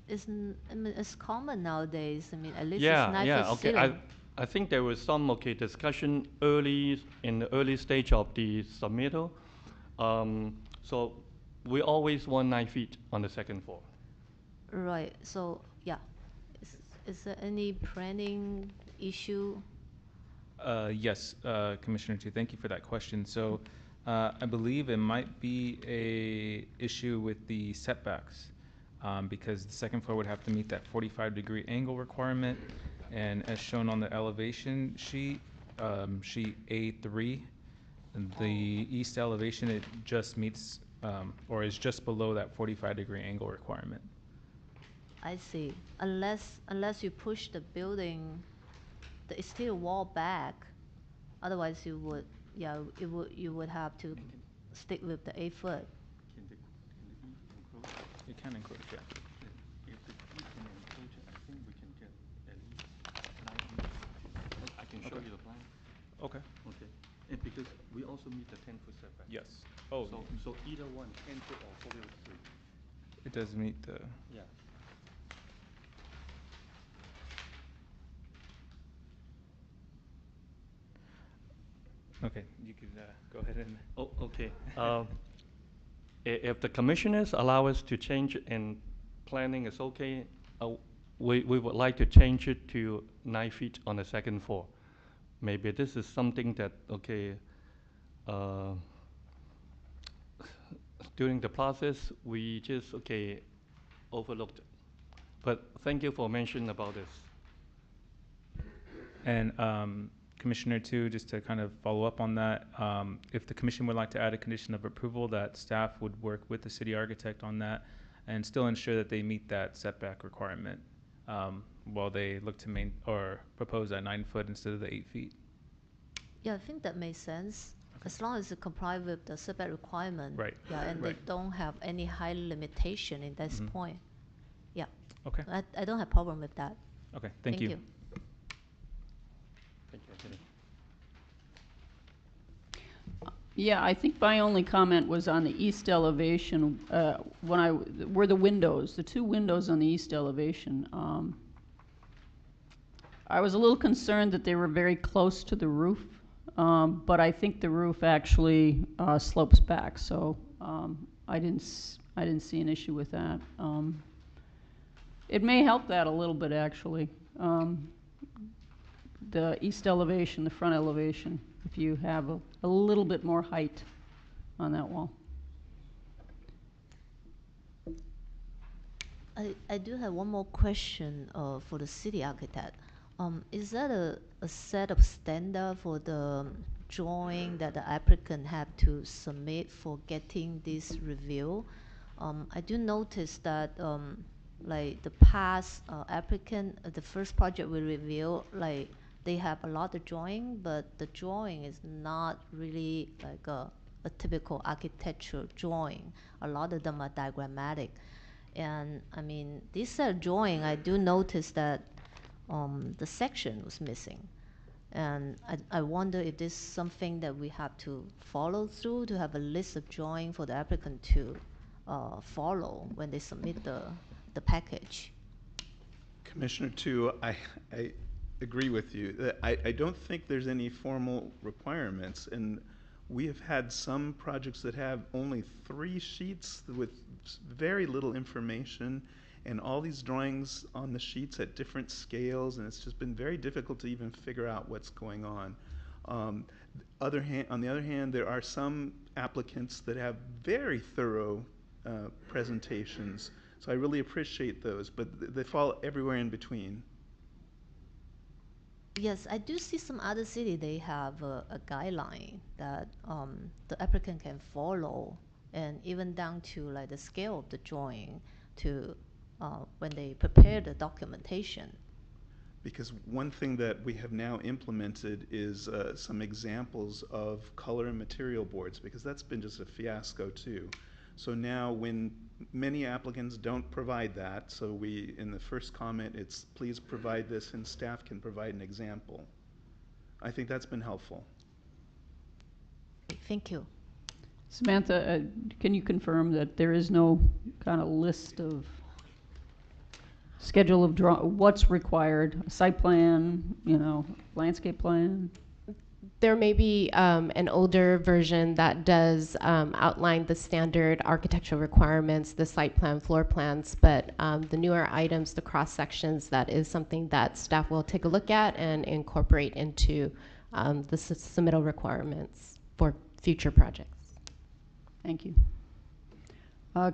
it's common nowadays. I mean, at least it's 9 foot okay. ceiling. I think there was some discussion in the early stage of the submittal. So we always want 9 feet on the second floor. Right. So yeah, is there any planning issue? Yes, Commissioner Tu, thank you for that question. So I believe it might be a issue with the setbacks because the second floor would have to meet that 45-degree angle requirement. And as shown on the elevation sheet, sheet A3, the east elevation, it just meets or is just below that 45-degree angle requirement. I see. Unless you push the building, the exterior wall back, otherwise you would, yeah, you would have to stick with the 8 foot. You can encroach, yeah. If the key can encroach it, I think we can get at least 9 meters. I can show you the plan. Okay. Okay. And because we also meet the 10-foot setback. Yes. Oh, So either one, 10 foot or 40 foot. it does meet the. Yeah. Okay, you can go ahead and. Oh, okay. If the commissioners allow us to change and planning is okay, we would like to change it to 9 feet on the second floor. Maybe this is something that, okay, during the process, we just, okay, overlooked it. But thank you for mentioning about this. And Commissioner Tu, just to kind of follow up on that, if the commission would like to add a condition of approval, that staff would work with the city architect on that and still ensure that they meet that setback requirement while they look to propose that 9 foot instead of the 8 feet. Yeah, I think that makes sense. Okay. As long as it comply with the setback requirement. Right. Yeah, and Right. they don't have any high limitation in this Mhm. point. Yeah. Okay. I don't have problem with that. Okay. Thank you. Thank you, Anthony. Yeah, I think my only comment was on the east elevation, where the windows, the 2 windows on the east elevation. I was a little concerned that they were very close to the roof, but I think the roof actually slopes back, so I didn't see an issue with that. It may help that a little bit, actually. The east elevation, the front elevation, if you have a little bit more height on that wall. I do have one more question for the city architect. Is that a set of standard for the drawing that the applicant have to submit for getting this review? I do notice that like the past applicant, the first project we review, like they have a lot of drawing, but the drawing is not really like a typical architectural drawing. A lot of them are diagrammatic. And I mean, this set of drawing, I do notice that the section was missing. And I wonder if this is something that we have to follow through, to have a list of drawing for the applicant to follow when they submit the package. Commissioner Tu, I agree with you. I don't think there's any formal requirements, and we have had some projects that have only 3 sheets with very little information, and all these drawings on the sheets at different scales, and it's just been very difficult to even figure out what's going on. On the other hand, there are some applicants that have very thorough presentations, so I really appreciate those, but they fall everywhere in between. Yes, I do see some other city, they have a guideline that the applicant can follow, and even down to like the scale of the drawing to when they prepare the documentation. Because one thing that we have now implemented is some examples of color and material boards, because that's been just a fiasco too. So now when many applicants don't provide that, so we, in the first comment, it's please provide this and staff can provide an example. I think that's been helpful. Thank you. Samantha, can you confirm that there is no kind of list of schedule of what's required, a site plan, landscape plan? There may be an older version that does outline the standard architectural requirements, the site plan, floor plans, but the newer items, the cross sections, that is something that staff will take a look at and incorporate into the submittal requirements for future projects. Thank you.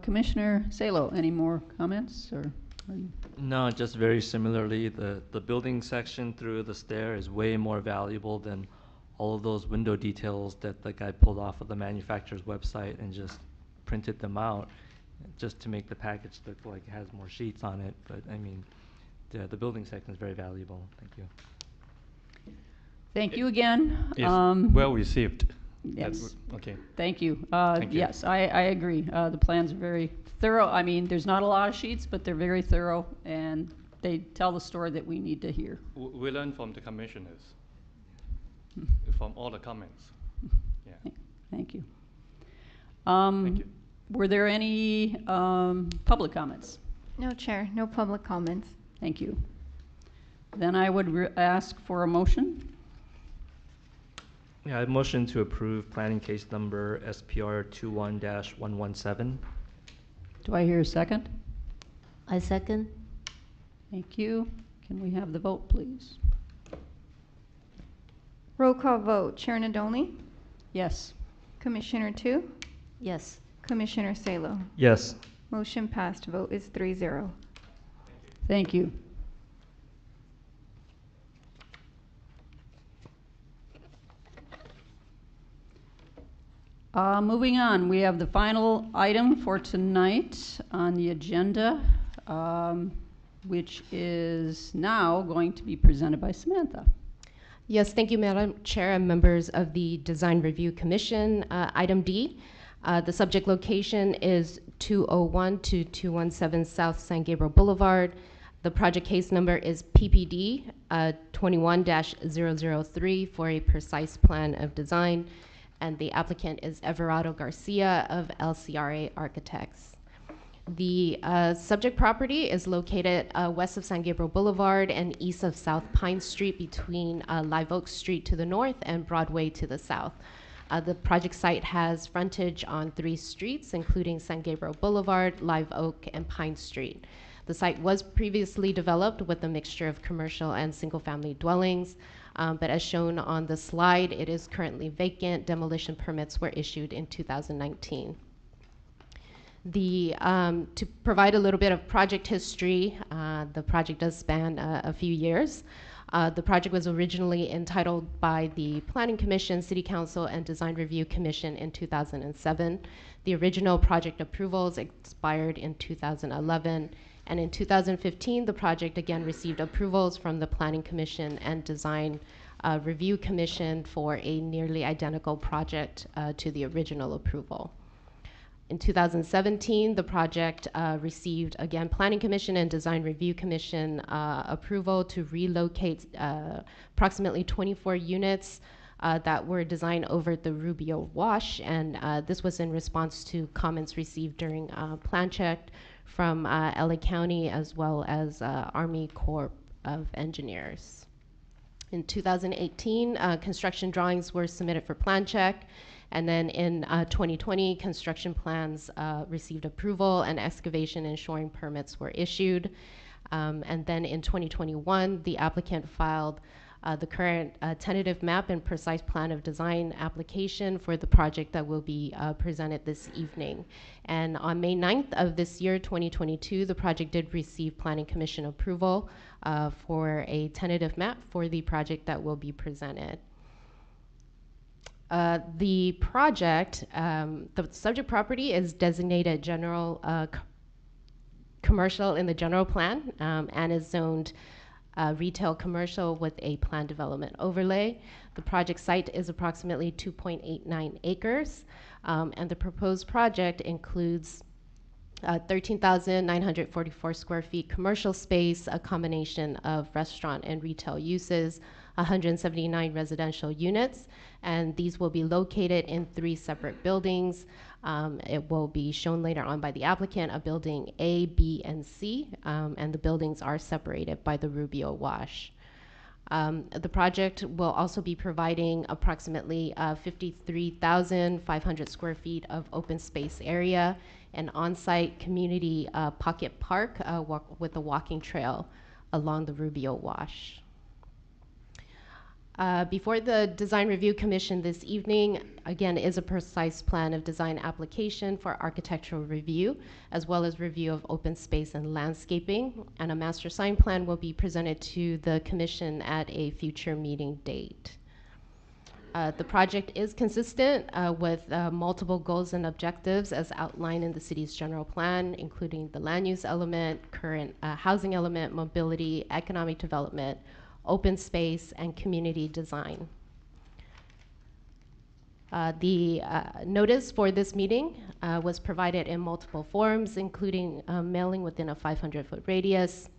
Commissioner Salo, any more comments, or are you? No, just very similarly, the building section through the stair is way more valuable than all of those window details that the guy pulled off of the manufacturer's website and just printed them out just to make the package look like it has more sheets on it. But I mean, the building section is very valuable. Thank you. Thank you again. It's well received. Yes. Okay. Thank you. Thank you. Yes, I agree. The plans are very thorough. I mean, there's not a lot of sheets, but they're very thorough, and they tell the story that we need to hear. We learn from the commissioners, from all the comments. Yeah. Thank you. Thank you. Were there any public comments? No, Chair, no public comments. Thank you. Then I would ask for a motion. Yeah, I motion to approve planning case number SPR 21-117. Do I hear a second? I second. Thank you. Can we have the vote, please? Roll call vote. Chair Nadolny, Yes. Commissioner Tu, Yes. Commissioner Salo. Yes. Motion passed. Vote is 3-0. Thank you. Moving on, we have the final item for tonight on the agenda, which is now going to be presented by Samantha. Yes, thank you, Madam Chair and members of the Design Review Commission. Item D, the subject location is 201 to 217 South San Gabriel Boulevard. The project case number is PPD 21-003 for a precise plan of design, and the applicant is Everardo Garcia of LCRA Architects. The subject property is located west of San Gabriel Boulevard and east of South Pine Street, between Live Oak Street to the north and Broadway to the south. The project site has frontage on 3 streets, including San Gabriel Boulevard, Live Oak, and Pine Street. The site was previously developed with a mixture of commercial and single-family dwellings, but as shown on the slide, it is currently vacant. Demolition permits were issued in 2019. To provide a little bit of project history, the project does span a few years. The project was originally entitled by the Planning Commission, City Council, and Design Review Commission in 2007. The original project approvals expired in 2011, and in 2015, the project again received approvals from the Planning Commission and Design Review Commission for a nearly identical project to the original approval. In 2017, the project received, again, Planning Commission and Design Review Commission approval to relocate approximately 24 units that were designed over the Rubio Wash, and this was in response to comments received during plan check from LA County as well as Army Corps of Engineers. In 2018, construction drawings were submitted for plan check. And then in 2020, construction plans received approval and excavation and shoring permits were issued. And then in 2021, the applicant filed the current tentative map and precise plan of design application for the project that will be presented this evening. And on May 9th of this year, 2022, the project did receive Planning Commission approval for a tentative map for the project that will be presented. The project, the subject property is designated general commercial in the general plan and is zoned retail commercial with a planned development overlay. The project site is approximately 2.89 acres, and the proposed project includes 13,944 square feet commercial space, a combination of restaurant and retail uses, 179 residential units, and these will be located in 3 separate buildings. It will be shown later on by the applicant, a building A, B, and C, and the buildings are separated by the Rubio Wash. The project will also be providing approximately 53,500 square feet of open space area, an on-site community pocket park with a walking trail along the Rubio Wash. Before the Design Review Commission this evening, again, is a precise plan of design application for architectural review, as well as review of open space and landscaping. And a master sign plan will be presented to the commission at a future meeting date. The project is consistent with multiple goals and objectives as outlined in the city's general plan, including the land use element, current housing element, mobility, economic development, open space, and community design. The notice for this meeting was provided in multiple forms, including mailing within a 500-foot radius,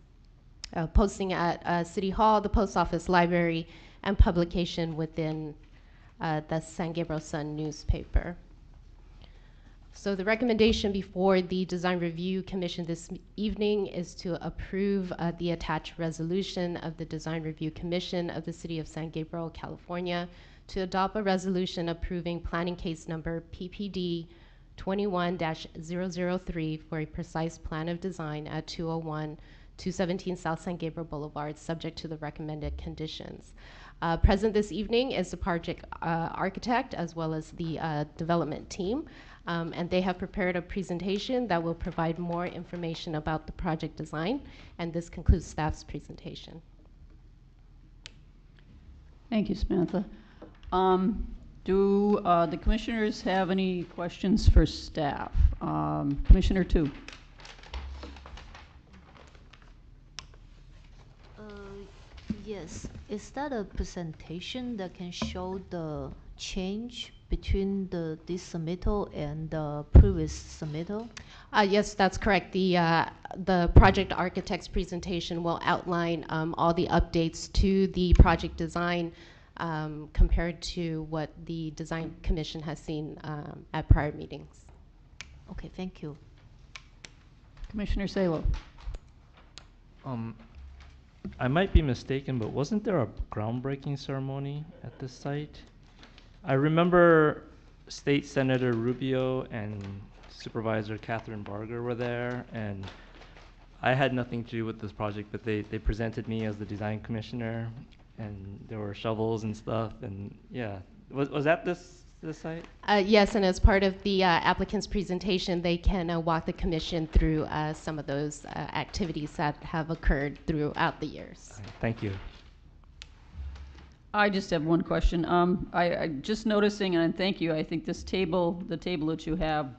posting at City Hall, the post office, library, and publication within the San Gabriel Sun newspaper. So the recommendation before the Design Review Commission this evening is to approve the attached resolution of the Design Review Commission of the City of San Gabriel, California, to adopt a resolution approving planning case number PPD 21-003 for a precise plan of design at 201-217 South San Gabriel Boulevard, subject to the recommended conditions. Present this evening is the project architect as well as the development team. And they have prepared a presentation that will provide more information about the project design. And this concludes staff's presentation. Thank you, Samantha. Do the commissioners have any questions for staff? Commissioner 2. Yes. Is that a presentation that can show the change between this submittal and the previous submittal? Yes, that's correct. The project architect's presentation will outline all the updates to the project design compared to what the Design Commission has seen at prior meetings. Okay, thank you. Commissioner Salo. I might be mistaken, but wasn't there a groundbreaking ceremony at this site? I remember State Senator Rubio and Supervisor Catherine Barger were there, and I had nothing to do with this project, but they presented me as the design commissioner, and there were shovels and stuff, and yeah. Was that this site? Yes, and as part of the applicant's presentation, they can walk the commission through some of those activities that have occurred throughout the years. Thank you. I just have one question. I just noticing, and thank you, I think this table, the table that you have,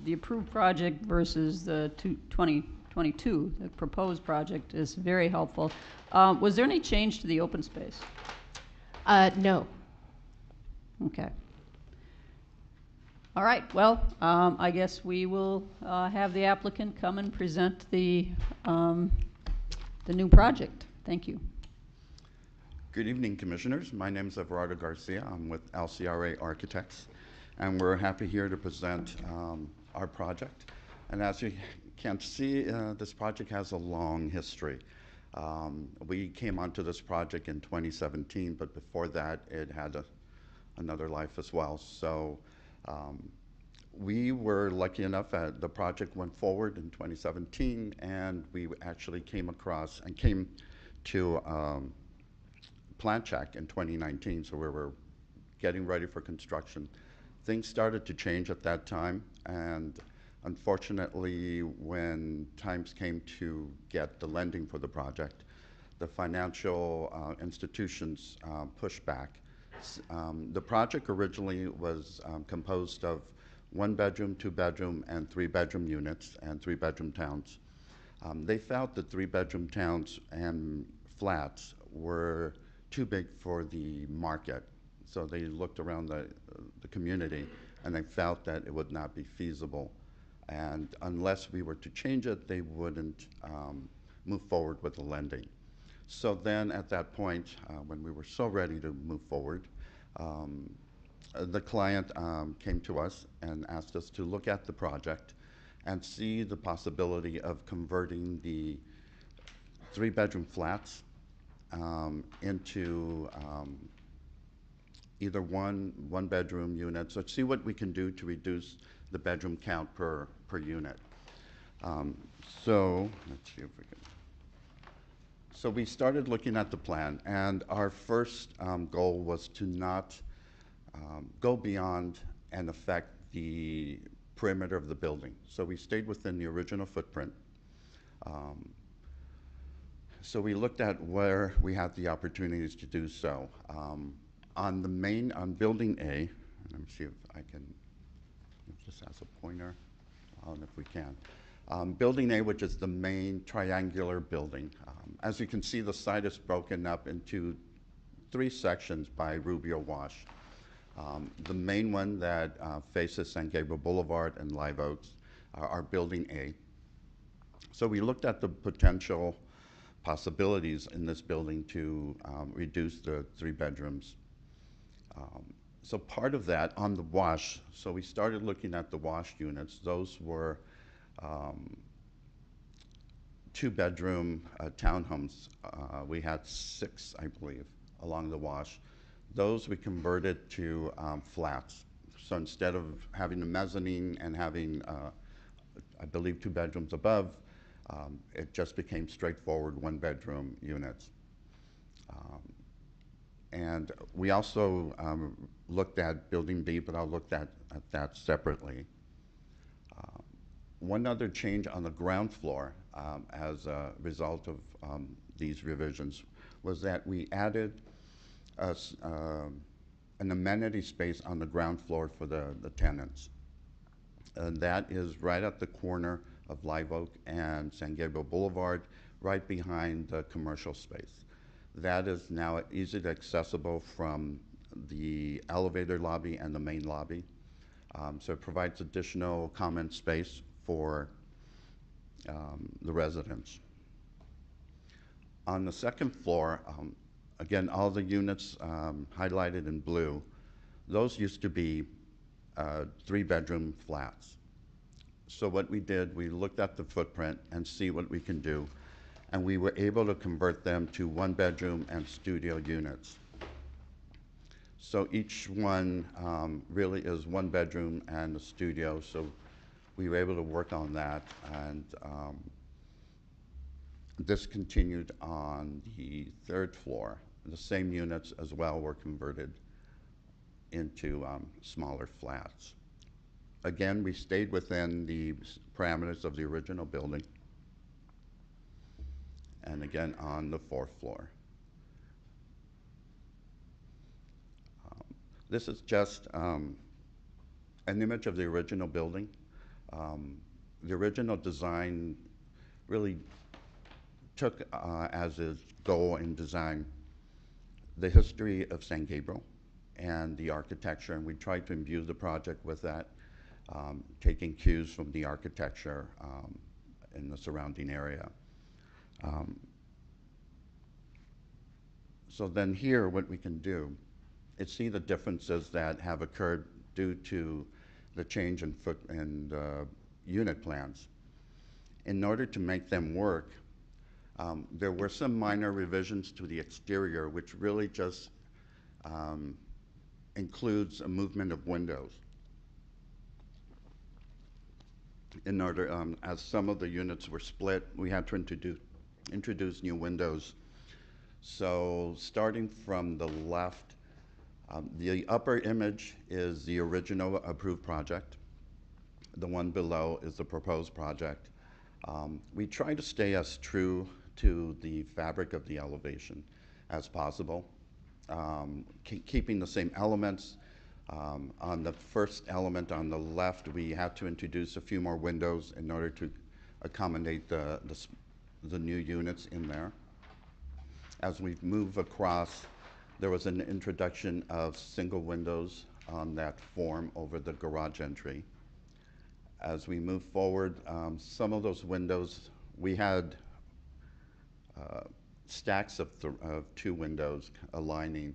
the approved project versus the 2022, the proposed project, is very helpful. Was there any change to the open space? No. Okay. All right, well, I guess we will have the applicant come and present the new project. Thank you. Good evening, Commissioners. My name is Everardo Garcia. I'm with LCRA Architects, and we're happy here to present our project. And as you can see, this project has a long history. We came onto this project in 2017, but before that, it had another life as well. So we were lucky enough that the project went forward in 2017, and we actually came across and came to plan check in 2019, so we were getting ready for construction. Things started to change at that time, and unfortunately, when times came to get the lending for the project, the financial institutions pushed back. The project originally was composed of 1-bedroom, 2-bedroom, and 3-bedroom units and 3-bedroom towns. They felt that 3-bedroom towns and flats were too big for the market. So they looked around the community and they felt that it would not be feasible. And unless we were to change it, they wouldn't move forward with the lending. So then at that point, when we were so ready to move forward, the client came to us and asked us to look at the project and see the possibility of converting the 3-bedroom flats into either one-bedroom units, or see what we can do to reduce the bedroom count per unit. So let's see if we can. So we started looking at the plan, and our first goal was to not go beyond and affect the perimeter of the building. So we stayed within the original footprint. So we looked at where we had the opportunities to do so. On building A, let me see if I can, if this has a pointer, if we can. Building A, which is the main triangular building. As you can see, the site is broken up into 3 sections by Rubio Wash. The main one that faces San Gabriel Boulevard and Live Oaks are Building A. So we looked at the potential possibilities in this building to reduce the 3 bedrooms. So part of that on the wash, so we started looking at the wash units. Those were 2-bedroom townhomes. We had 6, I believe, along the wash. Those we converted to flats. So instead of having a mezzanine and having, I believe, 2 bedrooms above, it just became straightforward 1-bedroom units. And we also looked at Building B, but I'll look at that separately. One other change on the ground floor as a result of these revisions was that we added an amenity space on the ground floor for the tenants. And that is right at the corner of Live Oak and San Gabriel Boulevard, right behind the commercial space. That is now easily accessible from the elevator lobby and the main lobby. So it provides additional common space for the residents. On the second floor, again, all the units highlighted in blue, those used to be 3-bedroom flats. So what we did, we looked at the footprint and see what we can do, and we were able to convert them to 1-bedroom and studio units. So each one really is 1 bedroom and a studio, so we were able to work on that, and this continued on the 3rd floor. The same units as well were converted into smaller flats. Again, we stayed within the parameters of the original building, and again on the 4th floor. This is just an image of the original building. The original design really took as its goal in design the history of San Gabriel and the architecture, and we tried to imbue the project with that, taking cues from the architecture in the surrounding area. So then here, what we can do is see the differences that have occurred due to the change in unit plans. In order to make them work, there were some minor revisions to the exterior, which really just includes a movement of windows. In order, as some of the units were split, we had to introduce new windows. So starting from the left, the upper image is the original approved project. The one below is the proposed project. We try to stay as true to the fabric of the elevation as possible, keeping the same elements. On the first element on the left, we had to introduce a few more windows in order to accommodate the new units in there. As we move across, there was an introduction of single windows on that form over the garage entry. As we move forward, some of those windows, we had stacks of 2 windows aligning,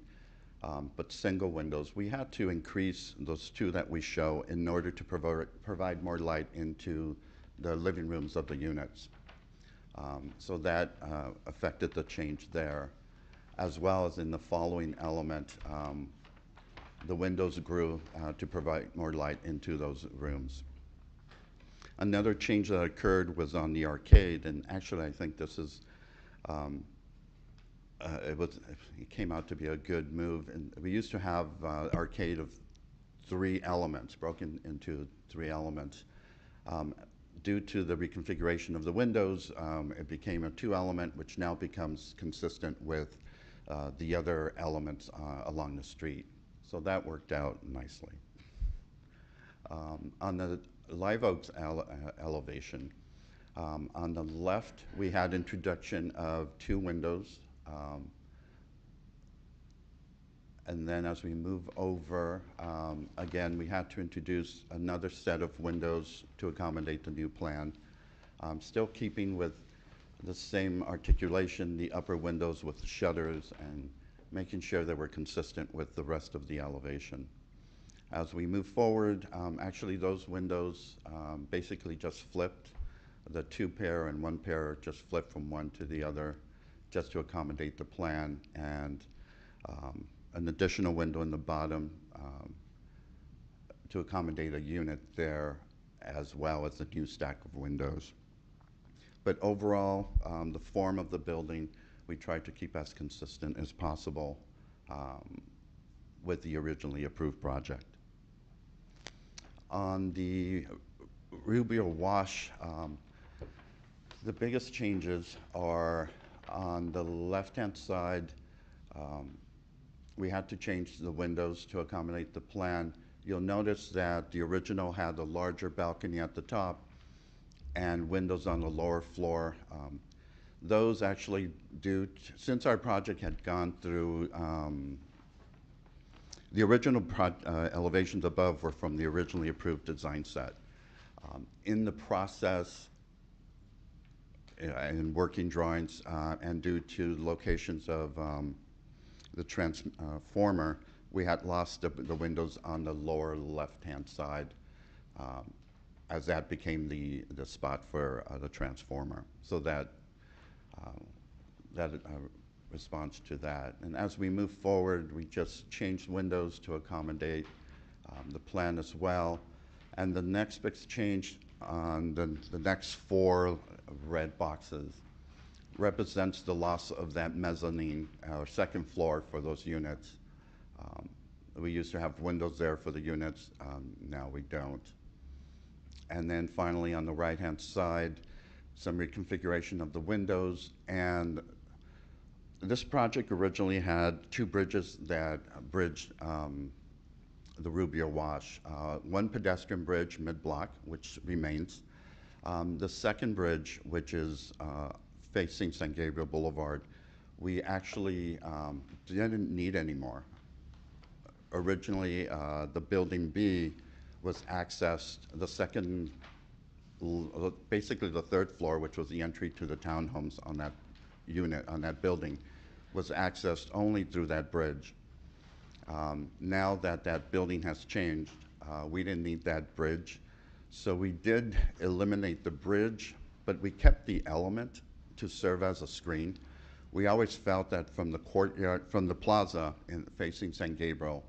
but single windows. We had to increase those 2 that we show in order to provide more light into the living rooms of the units. So that affected the change there. as well as in the following element, the windows grew to provide more light into those rooms. Another change that occurred was on the arcade, and actually I think this is, it came out to be a good move. And we used to have arcade of 3 elements, broken into 3 elements. Due to the reconfiguration of the windows, it became a 2-element, which now becomes consistent with the other elements along the street. So that worked out nicely. On the Live Oaks elevation, on the left, we had introduction of 2 windows. And then as we move over, again, we had to introduce another set of windows to accommodate the new plan. Still keeping with the same articulation, the upper windows with the shutters, and making sure that we're consistent with the rest of the elevation. As we move forward, actually those windows basically just flipped. The 2 pair and 1 pair just flipped from one to the other just to accommodate the plan, and an additional window in the bottom to accommodate a unit there, as well as a new stack of windows. But overall, the form of the building, we tried to keep as consistent as possible with the originally approved project. On the Rubio Wash, the biggest changes are on the left-hand side. We had to change the windows to accommodate the plan. You'll notice that the original had a larger balcony at the top and windows on the lower floor. Those actually since our project had gone through, the original elevations above were from the originally approved design set. In the process, in working drawings, and due to locations of the transformer, we had lost the windows on the lower left-hand side, as that became the spot for the transformer. So that responds to that. And as we move forward, we just changed windows to accommodate the plan as well. And the next big change on the next 4 red boxes represents the loss of that mezzanine, or 2nd floor for those units. We used to have windows there for the units, now we don't. And then finally on the right-hand side, some reconfiguration of the windows. And this project originally had 2 bridges that bridged the Rubio Wash. 1 pedestrian bridge mid-block, which remains. The 2nd bridge, which is facing San Gabriel Boulevard, we actually didn't need anymore. Originally, the building B was accessed, basically the 3rd floor, which was the entry to the townhomes on that unit, on that building, was accessed only through that bridge. Now that that building has changed, we didn't need that bridge. So we did eliminate the bridge, but we kept the element to serve as a screen. We always felt that from the courtyard, from the plaza facing San Gabriel,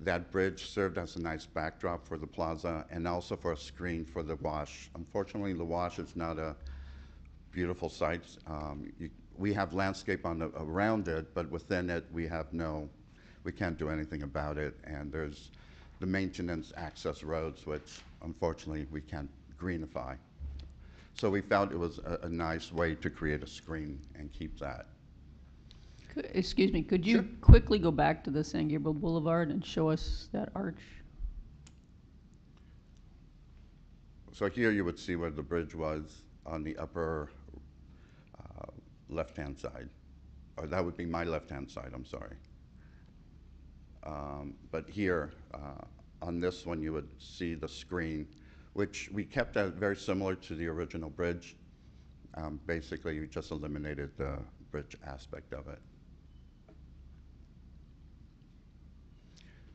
that bridge served as a nice backdrop for the plaza and also for a screen for the wash. Unfortunately, the wash is not a beautiful site. We have landscape around it, but within it, we can't do anything about it. And there's the maintenance access roads, which unfortunately we can't greenify. So we felt it was a nice way to create a screen and keep that. Excuse me, could you Sure. quickly go back to the San Gabriel Boulevard and show us that arch? So here you would see where the bridge was on the upper left-hand side. Or that would be my left-hand side, I'm sorry. But here, on this one, you would see the screen, which we kept that very similar to the original bridge. Basically, we just eliminated the bridge aspect of it.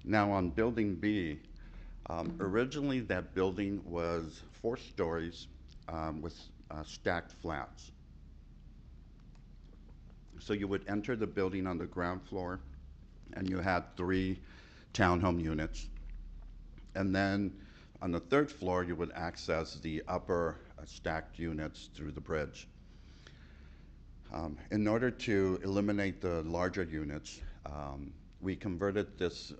Now on building B, originally that building was 4 stories with stacked flats. So you would enter the building on the ground floor, and you had 3 townhome units. And then on the 3rd floor, you would access the upper stacked units through the bridge. In order to eliminate the larger units, we converted this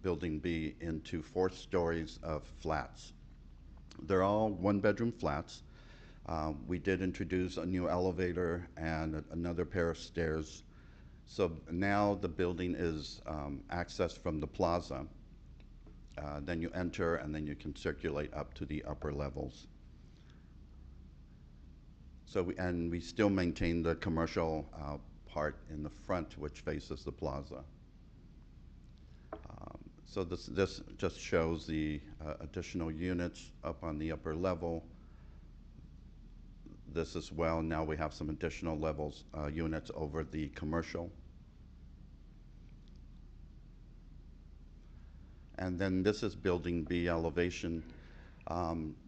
building B into 4 stories of flats. They're all 1-bedroom flats. We did introduce a new elevator and another pair of stairs. So now the building is accessed from the plaza. Then you enter, and then you can circulate up to the upper levels. So we still maintain the commercial part in the front, which faces the plaza. So this just shows the additional units up on the upper level. This as well, now we have some additional levels, units over the commercial. And then this is building B elevation.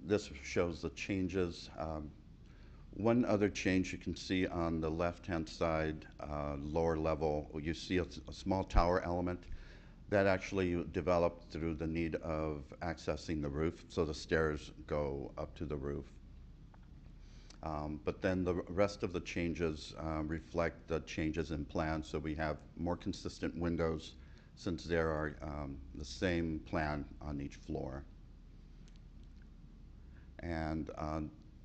This shows the changes. One other change you can see on the left-hand side, lower level, you see a small tower element that actually developed through the need of accessing the roof, so the stairs go up to the roof. But then the rest of the changes reflect the changes in plan, so we have more consistent windows since there are the same plan on each floor. And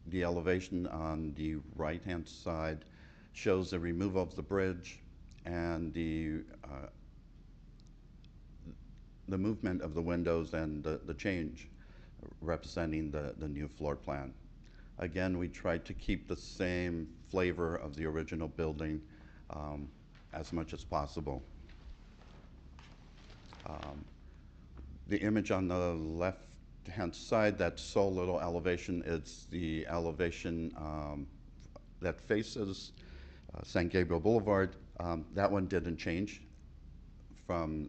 the elevation on the right-hand side shows the removal of the bridge and the movement of the windows and the change representing the new floor plan. Again, we tried to keep the same flavor of the original building as much as possible. The image on the left-hand side, that sole little elevation, is the elevation that faces San Gabriel Boulevard. That one didn't change from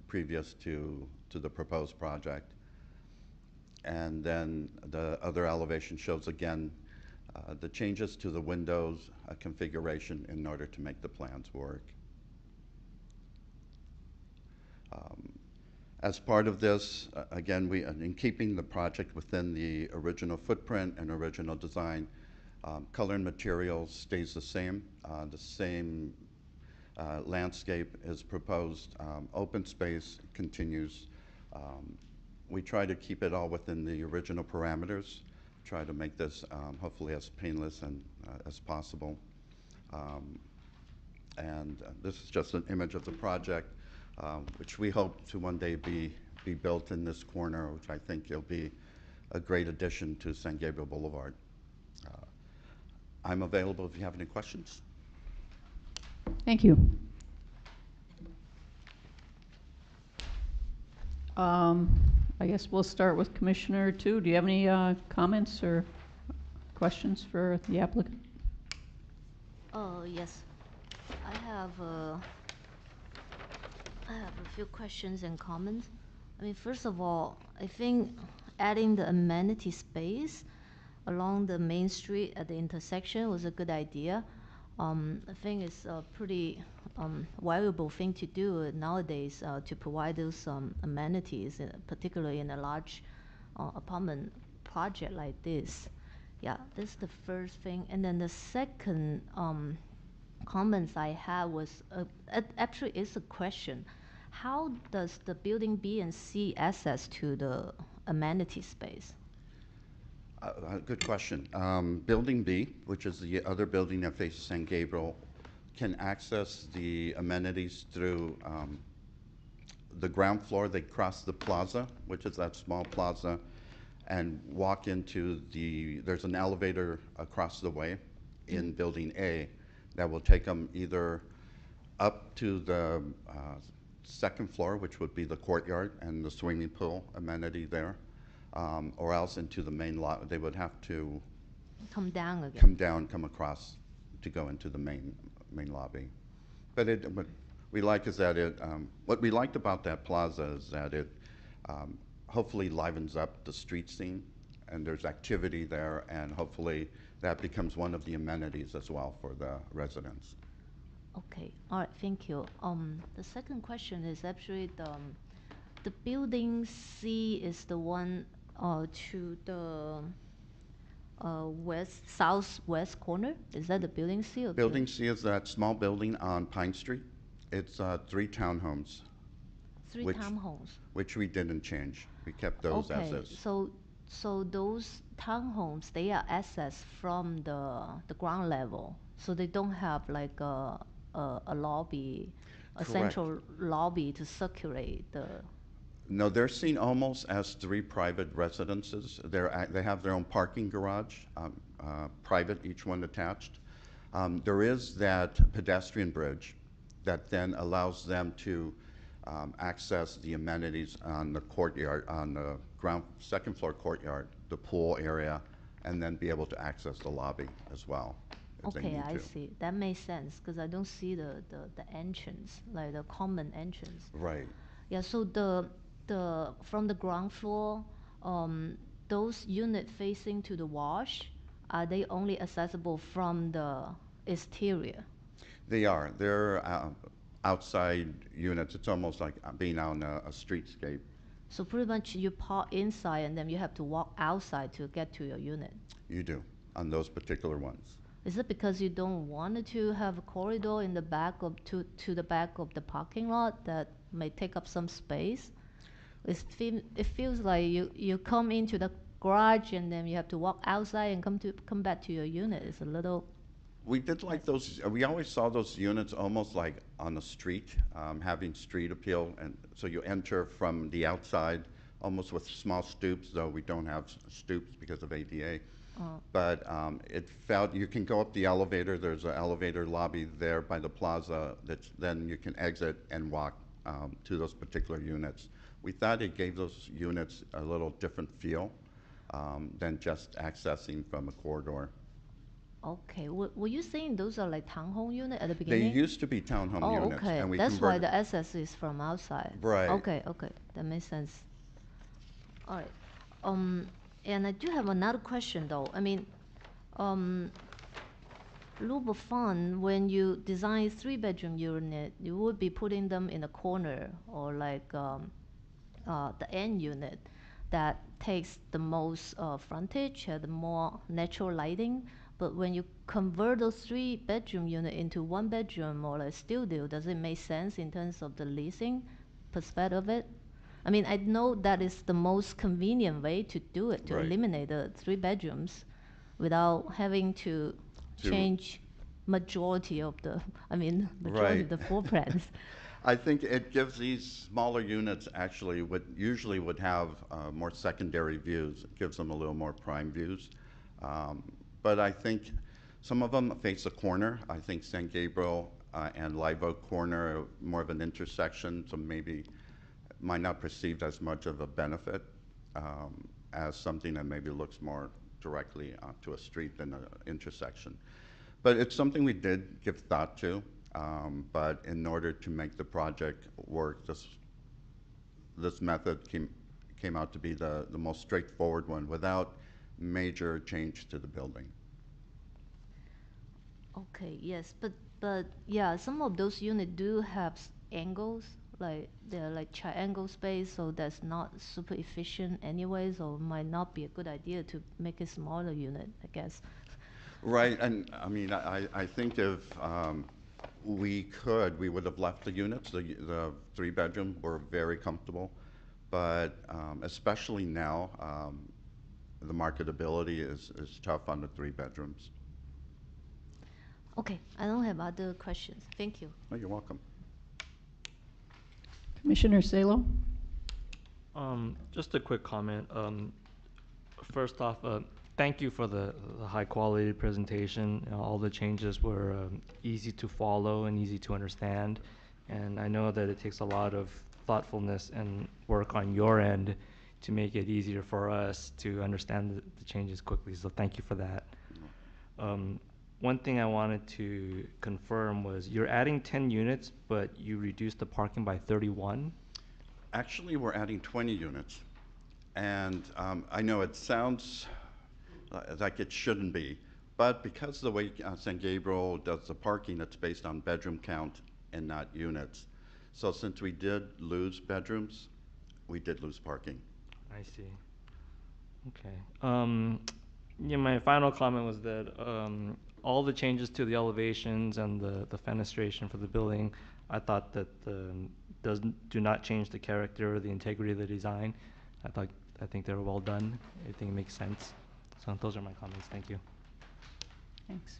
previous to the proposed project. And then the other elevation shows again the changes to the windows configuration in order to make the plans work. As part of this, again, in keeping the project within the original footprint and original design, color and materials stays the same. The same landscape is proposed. Open space continues. We try to keep it all within the original parameters, try to make this hopefully as painless and as possible. And this is just an image of the project, which we hope to one day be built in this corner, which I think will be a great addition to San Gabriel Boulevard. I'm available if you have any questions. Thank you. I guess we'll start with Commissioner 2. Do you have any comments or questions for the applicant? Yes. I have a few questions and comments. I mean, first of all, I think adding the amenity space along the main street at the intersection was a good idea. I think it's a pretty valuable thing to do nowadays to provide those amenities, particularly in a large apartment project like this. Yeah, this is the first thing. And then the second comments I had was, actually it's a question. How does the building B and C access to the amenity space? Good question. Building B, which is the other building that faces San Gabriel, can access the amenities through the ground floor. They cross the plaza, which is that small plaza, and walk into there's an elevator across the way in Building A that will take them either up to the second floor, which would be the courtyard and the swimming pool amenity there, or else into the main lot. They would have to come down, come across to go into the main lobby. But what we like is that what we liked about that plaza is that it hopefully livens up the street scene, and there's activity there, and hopefully that becomes one of the amenities as well for the residents. Okay, all right, thank you. The second question is actually the building C is the one to the southwest corner. Is that the building C or Building C is that small building on Pine Street. It's 3 townhomes, three which- townhomes? which we didn't change. We kept those as Okay, is. so those townhomes, they are accessed from the ground level, so they don't have like a lobby, a Correct. central lobby to circulate the. No, they're seen almost as 3 private residences. They have their own parking garage, private, each one attached. There is that pedestrian bridge that then allows them to access the amenities on the courtyard, on the second floor courtyard, the pool area, and then be able to access the lobby as well, if they Okay, need I to. see. That makes sense, because I don't see the entrance, like the common entrance. Right. Yeah, so from the ground floor, those units facing to the wash, are they only accessible from the exterior? They are. They're outside units. It's almost like being on a streetscape. So pretty much you park inside and then you have to walk outside to get to your unit. You do, on those particular ones. Is it because you don't want to have a corridor in the back of to the back of the parking lot that may take up some space? It feels like you come into the garage and then you have to walk outside and come back to your unit. It's a little. We did like those, we always saw those units almost like on the street, having street appeal. And so you enter from the outside, almost with small stoops, though we don't have stoops because of ADA. But it felt, you can go up the elevator, there's an elevator lobby there by the plaza, then you can exit and walk to those particular units. We thought it gave those units a little different feel than just accessing from a corridor. Okay, were you saying those are like townhome unit at the They beginning? used to be townhome Oh, units, okay. and we That's why converted. the access is from outside. Right. Okay, that makes sense. All right, and I do have another question though. I mean, Luba Fund, when you design 3-bedroom unit, you would be putting them in a corner or like the end unit that takes the most frontage, the more natural lighting. But when you convert those 3-bedroom unit into 1-bedroom or a studio, does it make sense in terms of the leasing perspective of it? I mean, I know that is the most convenient way to do it, to Right. eliminate the 3 bedrooms without having to change majority of the, majority of the floor plans. I think it gives these smaller units actually usually would have more secondary views. It gives them a little more prime views. But I think some of them face a corner. I think San Gabriel and Live Oak Corner are more of an intersection, so maybe might not perceive as much of a benefit as something that maybe looks more directly onto a street than an intersection. But it's something we did give thought to. But in order to make the project work, this method came out to be the most straightforward one without major change to the building. Okay, yes, but yeah, some of those units do have angles, like they're like triangle space, so that's not super efficient anyway, so it might not be a good idea to make a smaller unit, I guess. Right, and I mean, I think if we could, we would have left the units. The 3-bedroom were very comfortable, but especially now, the marketability is tough on the 3-bedrooms. Okay, I don't have other questions. Thank you. Oh, you're welcome. Commissioner Salo? Just a quick comment. First off, thank you for the high quality presentation. All the changes were easy to follow and easy to understand. And I know that it takes a lot of thoughtfulness and work on your end to make it easier for us to understand the changes quickly. So thank you for that. One thing I wanted to confirm was you're adding 10 units, but you reduced the parking by 31? Actually, we're adding 20 units. And I know it sounds like it shouldn't be, But because the way San Gabriel does the parking, it's based on bedroom count and not units. So since we did lose bedrooms, we did lose parking. I see. Okay. Yeah, my final comment was that all the changes to the elevations and the fenestration for the building, I thought that do not change the character or the integrity of the design. I think they were well done. I think it makes sense. So those are my comments. Thank you. Thanks.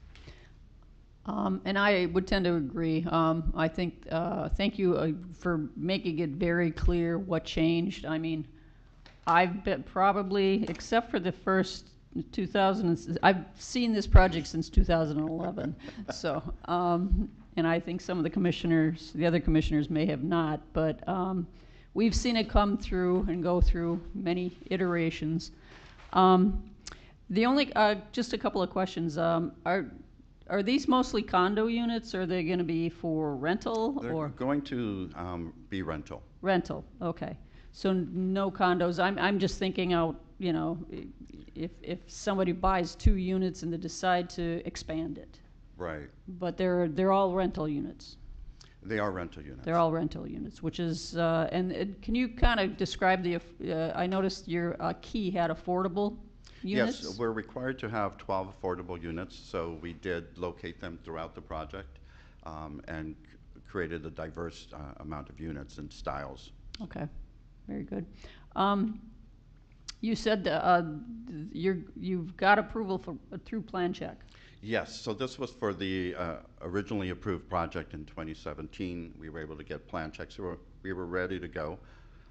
And I would tend to agree. I think, thank you for making it very clear what changed. I mean, I've been probably, except for the first 2000, I've seen this project since 2011. So, and I think some of the commissioners, the other commissioners may have not, but we've seen it come through and go through many iterations. The only, just a couple of questions. Are these mostly condo units, or are they going to be for rental? They're going to be rental. Rental, okay. So no condos. I'm just thinking out, you know, if somebody buys 2 units and they decide to expand it. Right. But they're all rental units. They are rental units. They're all rental units, which is, and can you kind of describe the, I noticed your key had affordable units? Yes, we're required to have 12 affordable units, so we did locate them throughout the project and created a diverse amount of units and styles. Okay, very good. You said you've got approval for through plan check. Yes, so this was for the originally approved project in 2017. We were able to get plan checks. We were ready to go.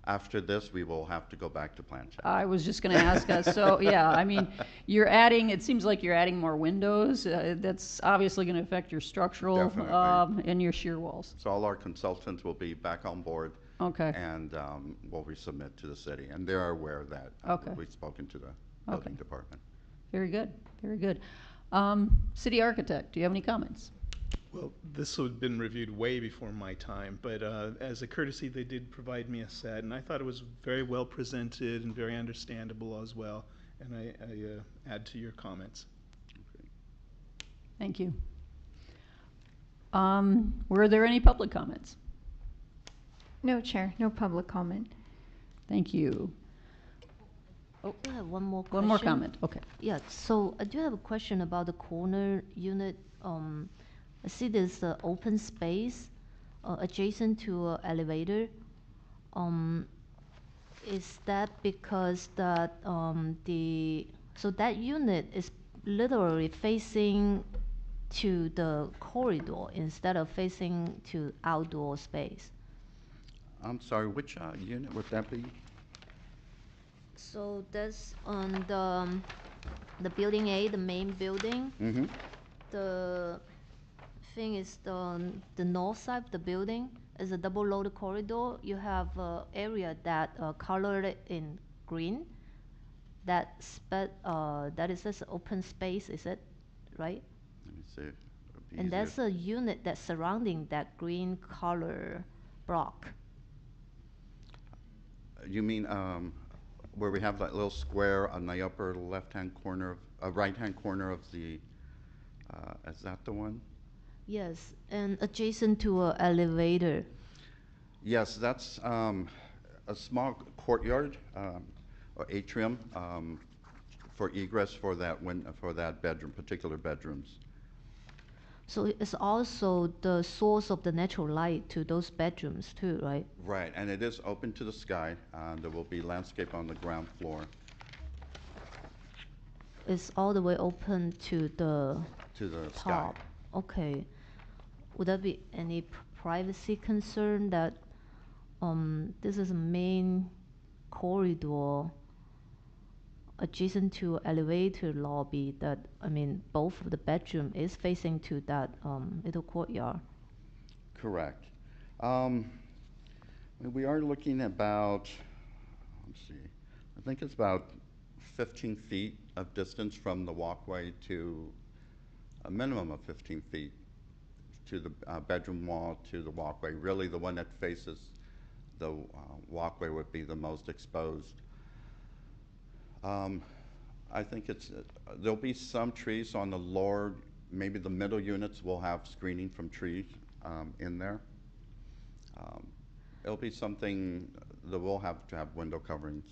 After this, we will have to go back to plan check. I was just going to ask us. So yeah, I mean, you're adding. It seems like you're adding more windows. That's obviously going to affect your structural and your shear walls. So all our consultants will be back on board. Okay. And we'll resubmit to the city, and they're aware of that. Okay. We've spoken to the building department. Very good. Very good. City architect, do you have any comments? Well, this had been reviewed way before my time, but as a courtesy, they did provide me a set, and I thought it was very well presented and very understandable as well, and I add to your comments. Okay. Thank you. Were there any public comments? No, Chair, no public comment. Thank you. Oh, I have one more question. One more comment, okay. Yeah, so I do have a question about the corner unit. I see there's open space adjacent to an elevator. Is that because that so that unit is literally facing to the corridor instead of facing to outdoor space? I'm sorry, which unit would that be? So that's on the building A, the main building. Mm-hmm. The thing is the north side of the building is a double loaded corridor. You have an area that colored in green. That is just open space, is it right? Let me see. And that's a unit that's surrounding that green color block. You mean where we have that little square on the upper left-hand corner, right-hand corner of the, is that the one? Yes, and adjacent to an elevator. Yes, that's a small courtyard or atrium for egress for that bedroom, particular bedrooms. So it's also the source of the natural light to those bedrooms too, right? Right, and it is open to the sky. There will be landscape on the ground floor. It's all the way open to the sky. top. Okay. Would there be any privacy concern that this is a main corridor adjacent to elevator lobby that, I mean, both of the bedroom is facing to that little courtyard? Correct. We are looking about, let's see, I think it's about 15 feet of distance from the walkway to a minimum of 15 feet to the bedroom wall to the walkway. Really, the one that faces the walkway would be the most exposed. I think it's, there'll be some trees on the lower, maybe the middle units will have screening from trees in there. It'll be something that we'll have to have window coverings.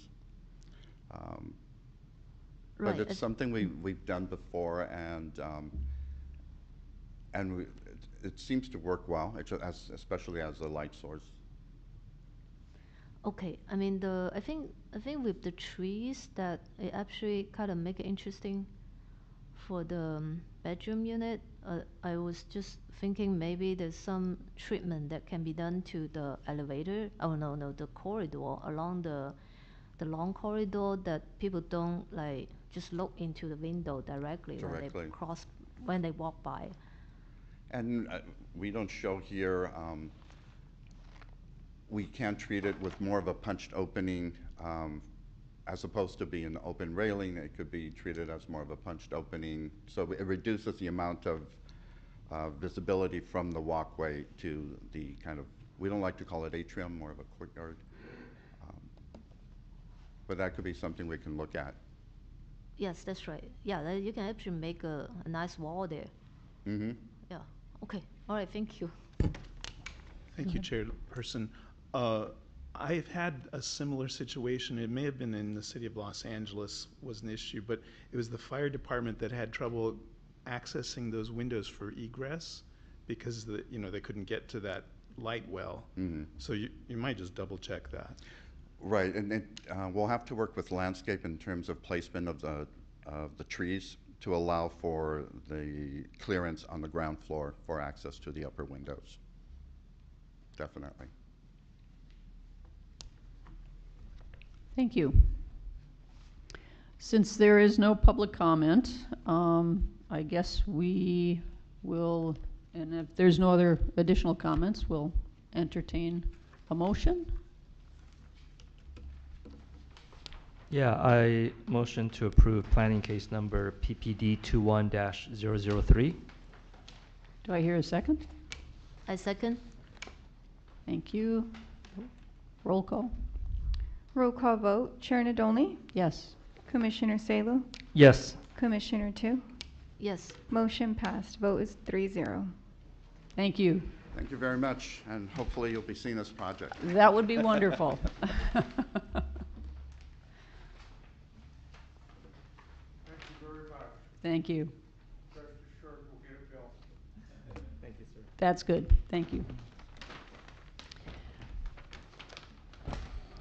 Right. But it's something we've done before, and it seems to work well, especially as a light source. Okay, I mean I think with the trees that it actually kind of make it interesting for the bedroom unit. I was just thinking maybe there's some treatment that can be done to the elevator. Oh no, the corridor along the long corridor, that people don't like just look into the window directly when they walk by. And we don't show here. We can treat it with more of a punched opening, as opposed to being an open railing. It could be treated as more of a punched opening, so it reduces the amount of visibility from the walkway to the kind of, we don't like to call it atrium, more of a courtyard. But that could be something we can look at. Yes, that's right. Yeah, you can actually make a nice wall there. Mm-hmm. Yeah. Okay. All right. Thank you. Thank you, Chairperson. I've had a similar situation. It may have been in the city of Los Angeles was an issue, but it was the fire department that had trouble accessing those windows for egress because they couldn't get to that light well. Mm-hmm. So you might just double check that. Right, and we'll have to work with landscape in terms of placement of the trees to allow for the clearance on the ground floor for access to the upper windows. Definitely. Thank you. Since there is no public comment, I guess we will, and if there's no other additional comments, we'll entertain a motion. Yeah, I motion to approve planning case number PPD 21-003. Do I hear a second? I second. Thank you. Roll call. Roll call vote. Chair Nadolny? Yes. Commissioner Salo? Yes. Commissioner Tu? Yes. Motion passed. Vote is 3-0. Thank you. Thank you very much, and hopefully you'll be seeing this project. That would be wonderful. Thank you. Rest assured we'll get it built. Thank you, sir. That's good. Thank you.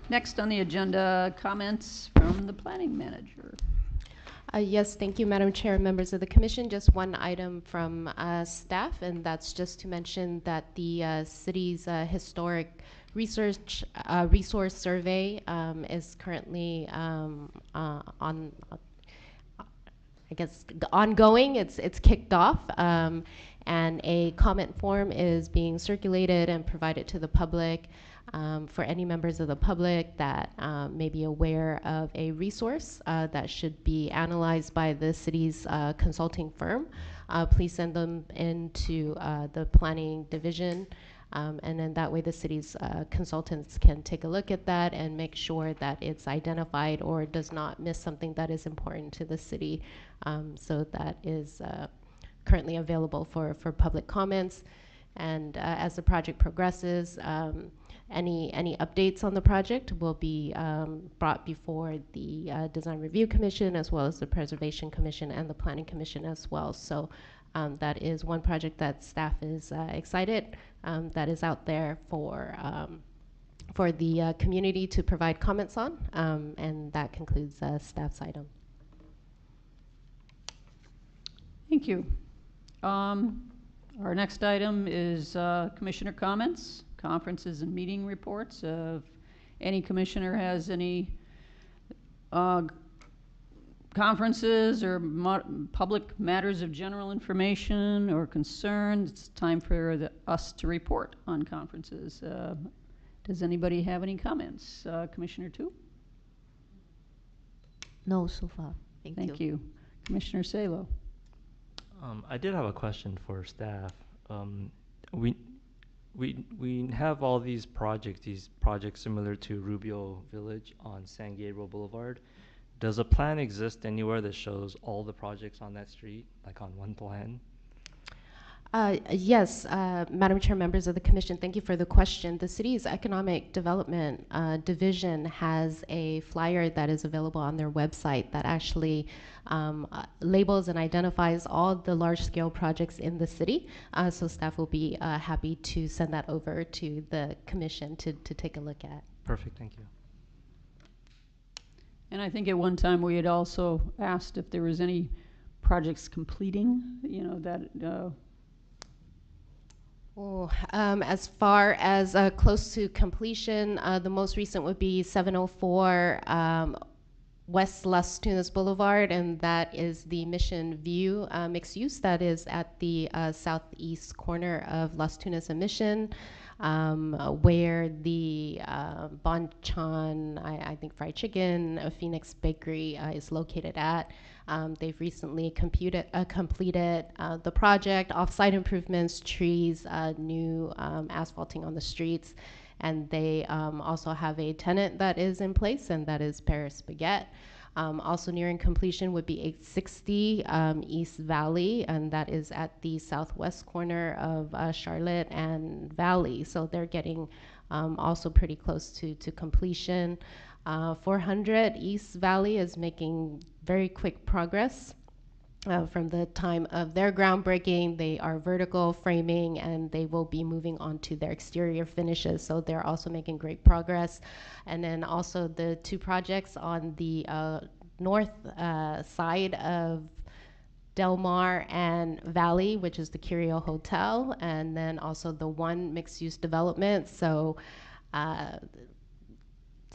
Next on the agenda, comments from the planning manager. Yes, thank you, Madam Chair, members of the Commission. Just one item from staff, and that's just to mention that the city's historic resource survey is currently on. I guess ongoing. It's kicked off, and a comment form is being circulated and provided to the public for any members of the public that may be aware of a resource that should be analyzed by the city's consulting firm. Please send them into the planning division. And then that way the city's consultants can take a look at that and make sure that it's identified or does not miss something that is important to the city. So that is currently available for public comments. And as the project progresses, any updates on the project will be brought before the Design Review Commission, as well as the Preservation Commission and the Planning Commission as well. So that is one project that staff is excited that is out there for the community to provide comments on, and that concludes staff's item. Thank you. Our next item is commissioner comments, conferences and meeting reports. If any commissioner has any conferences or public matters of general information or concern, it's time for us to report on conferences. Does anybody have any comments? Commissioner Tu? No, so far. Thank you. Commissioner Salo? I did have a question for staff. We have all these projects similar to Rubio Village on San Gabriel Boulevard. Does a plan exist anywhere that shows all the projects on that street, like on one plan? Yes, Madam Chair, members of the Commission, thank you for the question. The city's Economic Development Division has a flyer that is available on their website that actually labels and identifies all the large-scale projects in the city. So staff will be happy to send that over to the Commission to take a look at. Perfect, thank you. And I think at one time we had also asked if there was any projects completing, you know, that as far as close to completion, the most recent would be 704 West Las Tunas Boulevard, and that is the Mission View mixed use that is at the southeast corner of Las Tunas and Mission, where the Bonchon, I think fried chicken, Phoenix Bakery is located at. They've recently completed the project, off-site improvements, trees, new asphalting on the streets, and they also have a tenant that is in place, and that is Paris Baguette. Also nearing completion would be 860 East Valley, and that is at the southwest corner of Charlotte and Valley. So they're getting also pretty close to completion. 400 East Valley is making very quick progress. From the time of their groundbreaking, they are vertical framing, and they will be moving on to their exterior finishes. So they're also making great progress. And then also the two projects on the north side of Del Mar and Valley, which is the Curio Hotel, and then also the one mixed-use development. So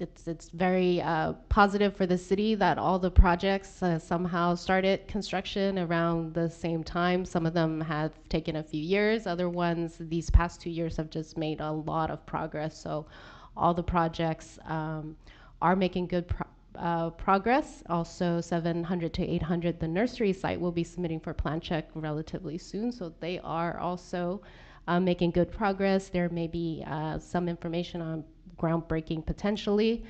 it's very positive for the city that all the projects somehow started construction around the same time. Some of them have taken a few years. Other ones, these past 2 years, have just made a lot of progress. So all the projects are making good progress. Also 700 to 800, the nursery site, will be submitting for plan check relatively soon. So they are also making good progress. There may be some information on groundbreaking potentially.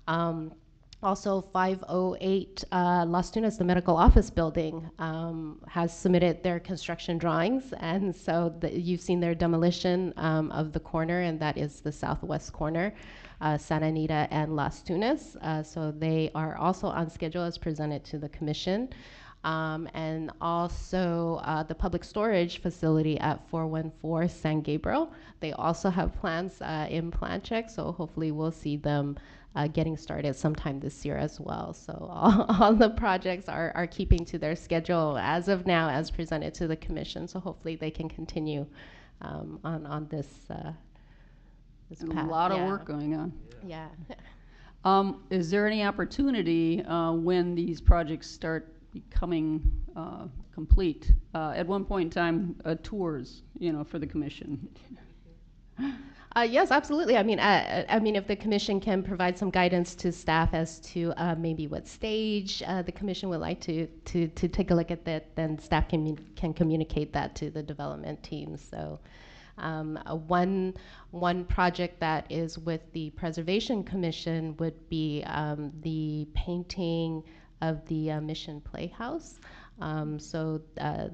Also 508 Las Tunas, the medical office building, has submitted their construction drawings, and so you've seen their demolition of the corner, and that is the southwest corner, Santa Anita and Las Tunas. So they are also on schedule as presented to the Commission. And also the public storage facility at 414 San Gabriel. They also have plans in plan check, so hopefully we'll see them getting started sometime this year as well. So all the projects are keeping to their schedule as of now as presented to the Commission, so hopefully they can continue on this path. A lot of work going on. Yeah. Is there any opportunity when these projects start becoming complete, at one point in time, tours, you know, for the Commission? Yes, absolutely. I mean, if the Commission can provide some guidance to staff as to maybe what stage the Commission would like to take a look at that, then staff can communicate that to the development team. So one project that is with the Preservation Commission would be the painting of the Mission Playhouse. So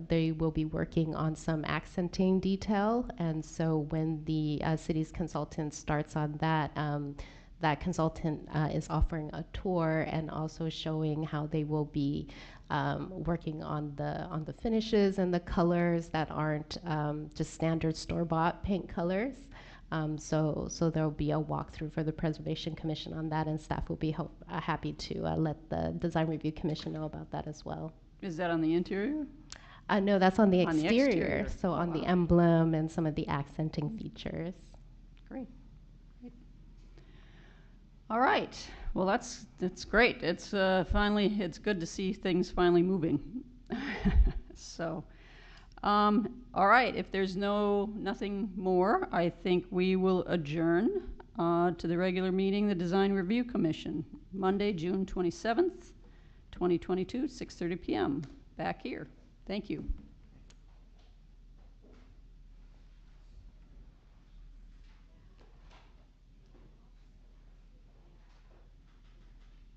they will be working on some accenting detail, and so when the city's consultant starts on that, that consultant is offering a tour and also showing how they will be working on the finishes and the colors that aren't just standard store-bought paint colors. So there will be a walkthrough for the Preservation Commission on that, and staff will be happy to let the Design Review Commission know about that as well. Is that on the interior? No, that's on the On the exterior. exterior. So on the emblem and some of the accenting features. Great. All right. Well, that's great. It's finally, it's good to see things finally moving. So, all right. If there's nothing more, I think we will adjourn to the regular meeting, the Design Review Commission, Monday, June 27th. 2022, 6:30 p.m. back here. Thank you.